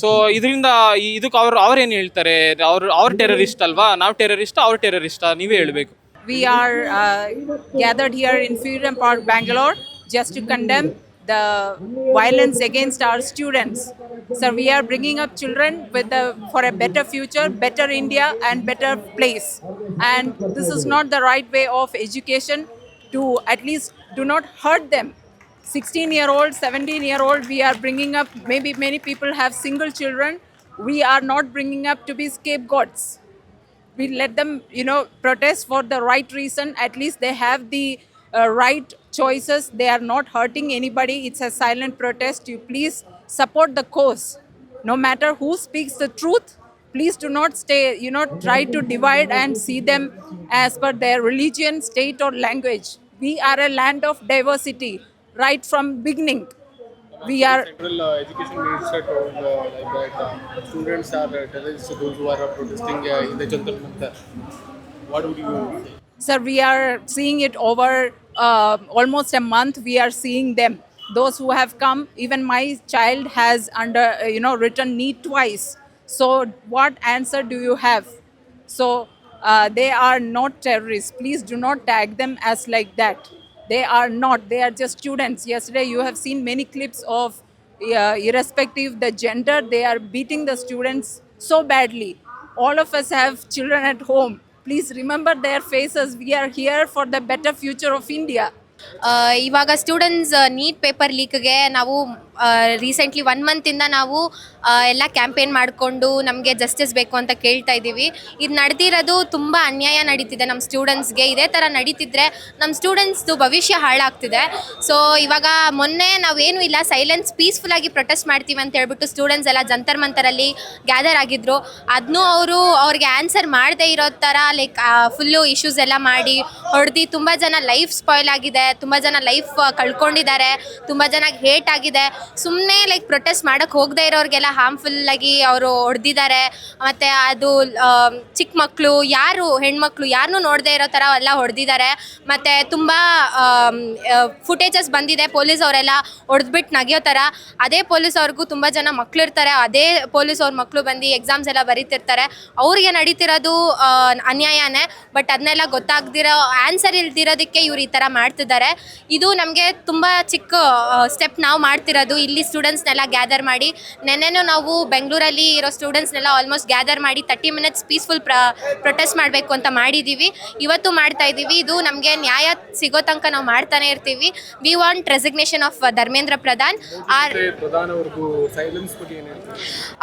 ಸೊ ಇದರಿಂದ ಇದಕ್ಕೆ ಅವ್ರೇನು ಹೇಳ್ತಾರೆ? ಅವ್ರು ಟೆರರಿಸ್ಟ್ ಅಲ್ವಾ? ನಾವು ಟೆರರಿಸ್ಟಾ ಅವ್ರು ಟೆರರಿಸ್ಟಾ? ನೀವೇ ಹೇಳಬೇಕು.
We are gathered here in Freedom Park, Bangalore, just to condemn the violence against our students. So we are bringing up children for a better future, better India and better place. And this is not the right way of education. To at least do not hurt them. 16-year-old, 17-year-old, we are bringing up, maybe many people have single children. We are not bringing up to be scapegoats. We let them, protest for the right reason. At least they have the right choices. They are not hurting anybody. It's a silent protest. You please support the cause. No matter who speaks the truth, please do not try to divide and see them as per their religion, state or language. We are a land of diversity right from beginning. We are
Central Education Minister told like that students are terrorists, those who are protesting in the Jantar Mantar. What would you say?
Sir, we are seeing it over almost a month. We are seeing them. Those who have come, even my child has written NEET twice. So what answer do you have? So they are not terrorists. Please do not tag them as like that. They are not. They are just students. Yesterday you have seen many clips of irrespective the gender, they are beating the students so badly. All of us have children at home. Please remember their faces. We are here for the better future of India.
ಇವಾಗ ಸ್ಟೂಡೆಂಟ್ಸ್ ನೀಟ್ ಪೇಪರ್ ಲೀಕ್ಗೆ ನಾವು ರೀಸೆಂಟ್ಲಿ 1 ಮಂತಿಂದ ನಾವು ಎಲ್ಲ ಕ್ಯಾಂಪೇನ್ ಮಾಡಿಕೊಂಡು ನಮಗೆ ಜಸ್ಟಿಸ್ ಬೇಕು ಅಂತ ಕೇಳ್ತಾ ಇದ್ದೀವಿ. ಇದು ನಡೆದಿರೋದು ತುಂಬ ಅನ್ಯಾಯ ನಡೀತಿದೆ ನಮ್ಮ ಸ್ಟೂಡೆಂಟ್ಸ್ಗೆ. ಇದೇ ಥರ ನಡೀತಿದ್ರೆ ನಮ್ಮ ಸ್ಟೂಡೆಂಟ್ಸ್ದು ಭವಿಷ್ಯ ಹಾಳಾಗ್ತಿದೆ. ಸೊ ಇವಾಗ ಮೊನ್ನೆ ನಾವೇನು ಇಲ್ಲ ಸೈಲೆನ್ಸ್ ಪೀಸ್ಫುಲ್ಲಾಗಿ ಪ್ರೊಟೆಸ್ಟ್ ಮಾಡ್ತೀವಿ ಅಂತ ಹೇಳ್ಬಿಟ್ಟು ಸ್ಟೂಡೆಂಟ್ಸ್ ಎಲ್ಲ ಜಂತರ್ ಮಂತರಲ್ಲಿ ಗ್ಯಾದರ್ ಆಗಿದ್ರು. ಅದನ್ನೂ ಅವ್ರಿಗೆ ಆನ್ಸರ್ ಮಾಡದೇ ಇರೋ ಥರ ಲೈಕ್ ಫುಲ್ಲು ಇಶ್ಯೂಸ್ ಎಲ್ಲ ಮಾಡಿ ಹೊಡೆದು ತುಂಬ ಜನ ಲೈಫ್ ಸ್ಪಾಯ್ಲ್ ಆಗಿದೆ, ತುಂಬ ಜನ ಲೈಫ್ ಕಳ್ಕೊಂಡಿದ್ದಾರೆ, ತುಂಬ ಜನಕ್ಕೆ ಹೇಟ್ ಆಗಿದೆ. ಸುಮ್ಮನೆ ಲೈಕ್ ಪ್ರೊಟೆಸ್ಟ್ ಮಾಡೋಕ್ಕೆ ಹೋಗದೇ ಇರೋರಿಗೆಲ್ಲ ಹಾರ್ಮ್ಫುಲ್ಲಾಗಿ ಅವರು ಹೊಡೆದಿದ್ದಾರೆ. ಮತ್ತು ಅದು ಚಿಕ್ಕ ಮಕ್ಕಳು ಹೆಣ್ಮಕ್ಳು ಯಾರನ್ನೂ ನೋಡದೇ ಇರೋ ಥರ ಎಲ್ಲ ಹೊಡೆದಿದ್ದಾರೆ. ಮತ್ತು ತುಂಬ ಫುಟೇಜಸ್ ಬಂದಿದೆ ಪೊಲೀಸ್ ಅವರೆಲ್ಲ ಹೊಡೆದ್ಬಿಟ್ಟು ನಗಿಯೋ ಥರ. ಅದೇ ಪೊಲೀಸ್ ಅವ್ರಿಗೂ ತುಂಬ ಜನ ಮಕ್ಕಳು ಇರ್ತಾರೆ, ಅದೇ ಪೊಲೀಸ್ ಅವ್ರ ಮಕ್ಕಳು ಬಂದು ಎಕ್ಸಾಮ್ಸ್ ಎಲ್ಲ ಬರೀತಿರ್ತಾರೆ. ಅವ್ರಿಗೆ ನಡೀತಿರೋದು ಅನ್ಯಾಯನೇ. ಬಟ್ ಅದನ್ನೆಲ್ಲ ಗೊತ್ತಾಗ್ದಿರೋ ಆನ್ಸರ್ ಇಲ್ದಿರೋದಕ್ಕೆ ಇವ್ರು ಈ ಥರ ಮಾಡ್ತಿದ್ದಾರೆ. ಇದು ನಮಗೆ ತುಂಬ ಚಿಕ್ಕ ಸ್ಟೆಪ್ ನಾವು ಮಾಡ್ತಿರೋದು. ಇಲ್ಲಿ ಸ್ಟೂಡೆಂಟ್ಸ್ನೆಲ್ಲ ಗ್ಯಾದರ್ ಮಾಡಿ ನೆನ್ನೆನೂ ನಾವು ಬೆಂಗಳೂರಲ್ಲಿ ಇರೋ ಸ್ಟೂಡೆಂಟ್ಸ್ನೆಲ್ಲ ಆಲ್ಮೋಸ್ಟ್ ಗ್ಯಾದರ್ ಮಾಡಿ 30 ಮಿನಿಟ್ಸ್ ಪೀಸ್ಫುಲ್ ಪ್ರೊಟೆಸ್ಟ್ ಮಾಡಬೇಕು ಅಂತ ಮಾಡಿದ್ದೀವಿ. ಇವತ್ತು ಮಾಡ್ತಾ ಇದ್ದೀವಿ. ಇದು ನಮಗೆ ನ್ಯಾಯ ಸಿಗೋ ತನಕ ನಾವು ಮಾಡ್ತಾನೆ ಇರ್ತೀವಿ. We want resignation of Dharmendra Pradhan.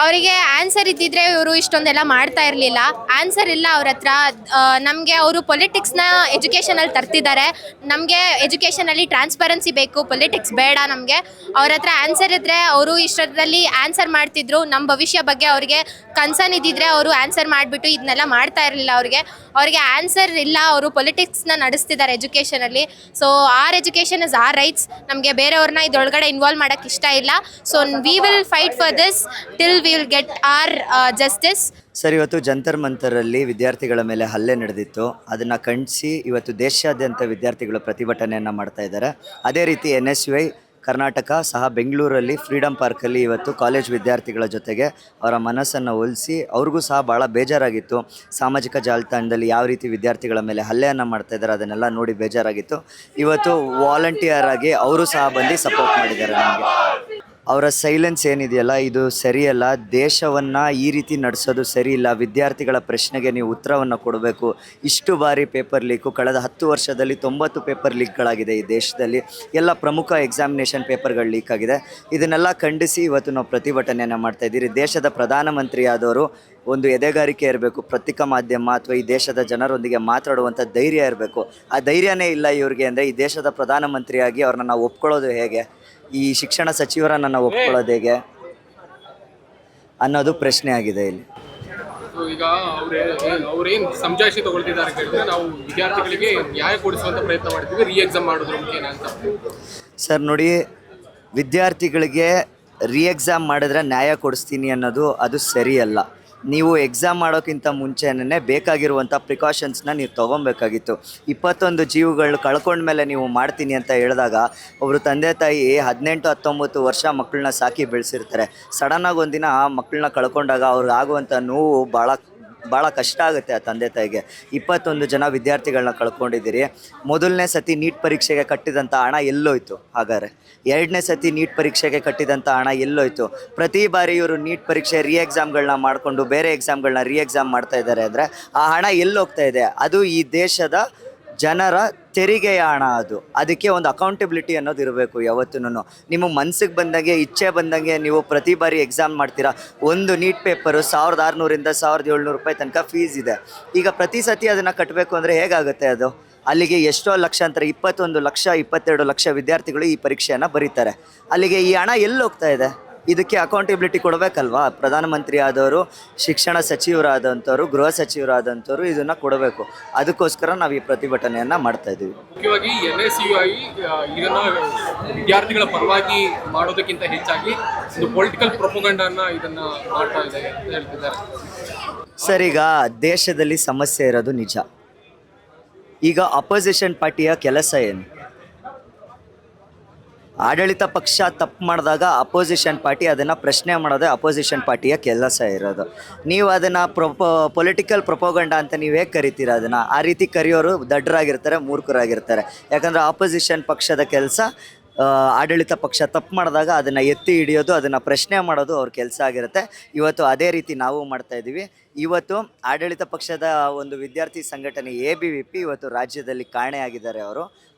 ಅವರಿಗೆ ಆನ್ಸರ್ ಇದ್ದಿದ್ರೆ ಇವರು ಇಷ್ಟೊಂದೆಲ್ಲ ಮಾಡ್ತಾ ಇರಲಿಲ್ಲ. ಆನ್ಸರ್ ಇಲ್ಲ ಅವ್ರ ಹತ್ರ. ನಮಗೆ ಅವರು ಪೊಲಿಟಿಕ್ಸ್ನ ಎಜುಕೇಷನಲ್ಲಿ ತರ್ತಿದ್ದಾರೆ. ನಮಗೆ ಎಜುಕೇಷನಲ್ಲಿ ಟ್ರಾನ್ಸ್ಪರೆನ್ಸಿ ಬೇಕು, ಪೊಲಿಟಿಕ್ಸ್ ಬೇಡ ನಮಗೆ. ಅವ್ರ ಹತ್ರ ಆನ್ಸರ್ ಇದ್ದರೆ ಅವರು ಇಷ್ಟರಲ್ಲಿ ಆನ್ಸರ್ ಮಾಡ್ತಿದ್ರು. ನಮ್ಮ ಭವಿಷ್ಯ ಬಗ್ಗೆ ಅವ್ರಿಗೆ ಕನ್ಸರ್ನ್ ಇದ್ದಿದ್ರೆ ಅವರು ಆನ್ಸರ್ ಮಾಡಿಬಿಟ್ಟು ಇದನ್ನೆಲ್ಲ ಮಾಡ್ತಾ ಇರಲಿಲ್ಲ. ಅವ್ರಿಗೆ ಆನ್ಸರ್ ಇಲ್ಲ. ಅವರು ಪೊಲಿಟಿಕ್ಸ್ನ ನಡೆಸ್ತಿದ್ದಾರೆ ಎಜುಕೇಷನಲ್ಲಿ. So our education is our rights. ನಮಗೆ ಬೇರೆಯವ್ರನ್ನ ಇದರೊಳಗಡೆ ಇನ್ವಾಲ್ವ್ ಮಾಡೋಕ್ಕೆ ಇಷ್ಟ ಇಲ್ಲ. So we will fight for this till we will get our justice.
Sir, ಇವತ್ತು ಜಂತರ್ ಮಂತರಲ್ಲಿ ವಿದ್ಯಾರ್ಥಿಗಳ ಮೇಲೆ ಹಲ್ಲೆ ನಡೆದಿತ್ತು. ಅದನ್ನು ಖಂಡಿಸಿ ಇವತ್ತು ದೇಶಾದ್ಯಂತ ವಿದ್ಯಾರ್ಥಿಗಳು ಪ್ರತಿಭಟನೆಯನ್ನು ಮಾಡ್ತಾ ಇದ್ದಾರೆ. ಅದೇ ರೀತಿ NSUI ಕರ್ನಾಟಕ ಸಹ ಬೆಂಗಳೂರಲ್ಲಿ ಫ್ರೀಡಮ್ ಪಾರ್ಕಲ್ಲಿ ಇವತ್ತು ಕಾಲೇಜ್ ವಿದ್ಯಾರ್ಥಿಗಳ ಜೊತೆಗೆ ಅವರ ಮನಸ್ಸನ್ನು ಒಲಿಸಿ ಅವ್ರಿಗೂ ಸಹ ಭಾಳ ಬೇಜಾರಾಗಿತ್ತು. ಸಾಮಾಜಿಕ ಜಾಲತಾಣದಲ್ಲಿ ಯಾವ ರೀತಿ ವಿದ್ಯಾರ್ಥಿಗಳ ಮೇಲೆ ಹಲ್ಲೆಯನ್ನು ಮಾಡ್ತಾ ಇದ್ದಾರೆ ಅದನ್ನೆಲ್ಲ ನೋಡಿ ಬೇಜಾರಾಗಿತ್ತು. ಇವತ್ತು ವಾಲಂಟಿಯರ್ ಆಗಿ ಅವರು ಸಹ ಬಂದು ಸಪೋರ್ಟ್ ಮಾಡಿದ್ದಾರೆ ನಮಗೆ. ಅವರ ಸೈಲೆನ್ಸ್ ಏನಿದೆಯಲ್ಲ ಇದು ಸರಿಯಲ್ಲ. ದೇಶವನ್ನು ಈ ರೀತಿ ನಡೆಸೋದು ಸರಿ ಇಲ್ಲ. ವಿದ್ಯಾರ್ಥಿಗಳ ಪ್ರಶ್ನೆಗೆ ನೀವು ಉತ್ತರವನ್ನು ಕೊಡಬೇಕು. ಇಷ್ಟು ಬಾರಿ ಪೇಪರ್ ಲೀಕು, ಕಳೆದ 10 ವರ್ಷದಲ್ಲಿ 90 ಪೇಪರ್ ಲೀಕ್ಗಳಾಗಿದೆ ಈ ದೇಶದಲ್ಲಿ. ಎಲ್ಲ ಪ್ರಮುಖ ಎಕ್ಸಾಮಿನೇಷನ್ ಪೇಪರ್ಗಳು ಲೀಕ್ ಆಗಿದೆ. ಇದನ್ನೆಲ್ಲ ಖಂಡಿಸಿ ಇವತ್ತು ನಾವು ಪ್ರತಿಭಟನೆಯನ್ನು ಮಾಡ್ತಾಯಿದ್ದೀರಿ. ದೇಶದ ಪ್ರಧಾನಮಂತ್ರಿ ಆದವರು ಒಂದು ಎದೆಗಾರಿಕೆ ಇರಬೇಕು. ಪತ್ರಿಕಾ ಮಾಧ್ಯಮ ಅಥವಾ ಈ ದೇಶದ ಜನರೊಂದಿಗೆ ಮಾತಾಡುವಂಥ ಧೈರ್ಯ ಇರಬೇಕು. ಆ ಧೈರ್ಯನೇ ಇಲ್ಲ ಇವ್ರಿಗೆ ಅಂದರೆ ಈ ದೇಶದ ಪ್ರಧಾನಮಂತ್ರಿಯಾಗಿ ಅವ್ರನ್ನ ನಾವು ಒಪ್ಕೊಳ್ಳೋದು ಹೇಗೆ, ಈ ಶಿಕ್ಷಣ ಸಚಿವರನ್ನು ನಾವು ಒಪ್ಕೊಳ್ಳೋದು ಹೇಗೆ ಅನ್ನೋದು ಪ್ರಶ್ನೆ ಆಗಿದೆ ಇಲ್ಲಿ.
ಸೊ ಈಗ ಅವ್ರೇನು ಸಮಜಾಯಿಷಿ ತಗೊಳ್ತಿದ್ದಾರೆ ಕೇಳಿದ್ರೆ, ನಾವು ವಿದ್ಯಾರ್ಥಿಗಳಿಗೆ ನ್ಯಾಯ ಕೊಡಿಸುವಂಥ ಪ್ರಯತ್ನ ಮಾಡ್ತೀವಿ ರೀ ಎಕ್ಸಾಮ್ ಮಾಡೋದ್ರ ಮುಖೇನ ಅಂತ.
ಸರ್ ನೋಡಿ, ವಿದ್ಯಾರ್ಥಿಗಳಿಗೆ ರೀ ಎಕ್ಸಾಮ್ ಮಾಡಿದ್ರೆ ನ್ಯಾಯ ಕೊಡಿಸ್ತೀನಿ ಅನ್ನೋದು ಅದು ಸರಿಯಲ್ಲ. ನೀವು ಎಕ್ಸಾಮ್ ಮಾಡೋಕ್ಕಿಂತ ಮುಂಚೆನೇ ಬೇಕಾಗಿರುವಂಥ ಪ್ರಿಕಾಷನ್ಸ್ನ ನೀವು ತೊಗೊಬೇಕಾಗಿತ್ತು. 21 ಜೀವಗಳು ಕಳ್ಕೊಂಡ್ಮೇಲೆ ನೀವು ಮಾಡ್ತೀನಿ ಅಂತ ಹೇಳಿದಾಗ ಒಬ್ಬರು ತಂದೆ ತಾಯಿ 18-19 ವರ್ಷ ಮಕ್ಕಳನ್ನ ಸಾಕಿ ಬೆಳೆಸಿರ್ತಾರೆ. ಸಡನ್ನಾಗಿ ಒಂದಿನ ಆ ಮಕ್ಕಳನ್ನ ಕಳ್ಕೊಂಡಾಗ ಅವ್ರಿಗೆ ಆಗುವಂಥ ನೋವು ಭಾಳ ಕಷ್ಟ ಆಗುತ್ತೆ ಆ ತಂದೆ ತಾಯಿಗೆ. 21 ಜನ ವಿದ್ಯಾರ್ಥಿಗಳನ್ನ ಕಳ್ಕೊಂಡಿದ್ದೀರಿ. ಮೊದಲನೇ ಸತಿ ನೀಟ್ ಪರೀಕ್ಷೆಗೆ ಕಟ್ಟಿದಂಥ ಹಣ ಎಲ್ಲೋಯ್ತು? ಹಾಗಾದರೆ ಎರಡನೇ ಸತಿ ನೀಟ್ ಪರೀಕ್ಷೆಗೆ ಕಟ್ಟಿದಂಥ ಹಣ ಎಲ್ಲೋಯ್ತು? ಪ್ರತಿ ಬಾರಿ ಇವರು ನೀಟ್ ಪರೀಕ್ಷೆ ರೀ ಎಕ್ಸಾಮ್ಗಳನ್ನ ಮಾಡಿಕೊಂಡು ಬೇರೆ ಎಕ್ಸಾಮ್ಗಳನ್ನ ರೀ ಎಕ್ಸಾಮ್ ಮಾಡ್ತಾ ಇದ್ದಾರೆ ಅಂದರೆ ಆ ಹಣ ಎಲ್ಲೋಗ್ತಾ ಇದೆ? ಅದು ಈ ದೇಶದ ಜನರ ತೆರಿಗೆಯ ಹಣ. ಅದಕ್ಕೆ ಒಂದು ಅಕೌಂಟಬಿಲಿಟಿ ಅನ್ನೋದು ಇರಬೇಕು ಯಾವತ್ತೂ. ನಿಮಗೆ ಮನಸ್ಸಿಗೆ ಬಂದಂಗೆ, ಇಚ್ಛೆ ಬಂದಂಗೆ ನೀವು ಪ್ರತಿ ಬಾರಿ ಎಕ್ಸಾಮ್ ಮಾಡ್ತೀರಾ. ಒಂದು ನೀಟ್ ಪೇಪರು 1600 1700 ರೂಪಾಯಿ ತನಕ ಫೀಸ್ ಇದೆ. ಈಗ ಪ್ರತಿ ಸತಿ ಅದನ್ನು ಕಟ್ಟಬೇಕು ಅಂದರೆ ಹೇಗಾಗುತ್ತೆ ಅದು? ಅಲ್ಲಿಗೆ ಎಷ್ಟೋ ಲಕ್ಷಾಂತರ 21 ಲಕ್ಷ 22 ಲಕ್ಷ ವಿದ್ಯಾರ್ಥಿಗಳು ಈ ಪರೀಕ್ಷೆಯನ್ನು ಬರೀತಾರೆ. ಅಲ್ಲಿಗೆ ಈ ಹಣ ಎಲ್ಲಿ ಹೋಗ್ತಾ ಇದೆ? ಇದಕ್ಕೆ ಅಕೌಂಟಬಿಲಿಟಿ ಕೊಡಬೇಕಲ್ವಾ? ಪ್ರಧಾನಮಂತ್ರಿ ಆದವರು, ಶಿಕ್ಷಣ ಸಚಿವರಾದಂಥವ್ರು, ಗೃಹ ಸಚಿವರಾದಂಥವ್ರು ಇದನ್ನು ಕೊಡಬೇಕು. ಅದಕ್ಕೋಸ್ಕರ ನಾವು ಈ ಪ್ರತಿಭಟನೆಯನ್ನು ಮಾಡ್ತಾಯಿದ್ದೀವಿ.
ಮುಖ್ಯವಾಗಿ NSUI ಇದನ್ನು ವಿದ್ಯಾರ್ಥಿಗಳ ಪರವಾಗಿ ಮಾಡೋದಕ್ಕಿಂತ ಹೆಚ್ಚಾಗಿ ಒಂದು ಪೊಲಿಟಿಕಲ್ ಪ್ರೊಪಗಂಡನ್ನು ಇದನ್ನು ಮಾಡ್ತಾ ಇದೆ ಅಂತ ಹೇಳ್ತಿದ್ದಾರೆ.
ಸರ್, ಈಗ ದೇಶದಲ್ಲಿ ಸಮಸ್ಯೆ ಇರೋದು ನಿಜ. ಈಗ ಅಪೋಸಿಷನ್ ಪಾರ್ಟಿಯ ಕೆಲಸ ಏನು? ಆಡಳಿತ ಪಕ್ಷ ತಪ್ಪು ಮಾಡಿದಾಗ ಅಪೋಸಿಷನ್ ಪಾರ್ಟಿ ಅದನ್ನು ಪ್ರಶ್ನೆ ಮಾಡೋದೇ ಅಪೋಸಿಷನ್ ಪಾರ್ಟಿಯ ಕೆಲಸ ಇರೋದು. ನೀವು ಅದನ್ನು ಪೊಲಿಟಿಕಲ್ ಪ್ರೊಪೋಗಂಡ ಅಂತ ನೀವು ಹೇಗೆ ಕರಿತೀರ? ಅದನ್ನು ಆ ರೀತಿ ಕರೆಯೋರು ದಡ್ಡರಾಗಿರ್ತಾರೆ, ಮೂರ್ಖರಾಗಿರ್ತಾರೆ. ಯಾಕಂದರೆ ಆಪೋಸಿಷನ್ ಪಕ್ಷದ ಕೆಲಸ ಆಡಳಿತ ಪಕ್ಷ ತಪ್ಪು ಮಾಡಿದಾಗ ಅದನ್ನು ಎತ್ತಿ ಹಿಡಿಯೋದು, ಅದನ್ನು ಪ್ರಶ್ನೆ ಮಾಡೋದು ಅವ್ರ ಕೆಲಸ ಆಗಿರುತ್ತೆ. ಇವತ್ತು ಅದೇ ರೀತಿ ನಾವು ಮಾಡ್ತಾಯಿದ್ದೀವಿ. ಇವತ್ತು ಆಡಳಿತ ಪಕ್ಷದ ಒಂದು ವಿದ್ಯಾರ್ಥಿ ಸಂಘಟನೆ ABVP ಇವತ್ತು ರಾಜ್ಯದಲ್ಲಿ ಕಾಣೆಯಾಗಿದ್ದಾರೆ.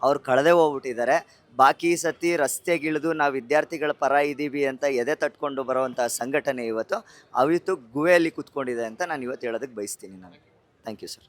ಅವರು ಕಳೆದೇ ಹೋಗ್ಬಿಟ್ಟಿದ್ದಾರೆ. ಬಾಕಿ ಸತಿ ರಸ್ತೆಗಿಳಿದು ನಾವು ವಿದ್ಯಾರ್ಥಿಗಳ ಪರ ಇದ್ದೀವಿ ಅಂತ ಎದೆ ತಟ್ಕೊಂಡು ಬರುವಂಥ ಸಂಘಟನೆ ಇವತ್ತು ಗುಹೆಯಲ್ಲಿ ಕೂತ್ಕೊಂಡಿದೆ ಅಂತ ನಾನು ಇವತ್ತು ಹೇಳೋದಕ್ಕೆ ಬಯಸ್ತೀನಿ. ನಾನು ಥ್ಯಾಂಕ್ ಯು ಸರ್.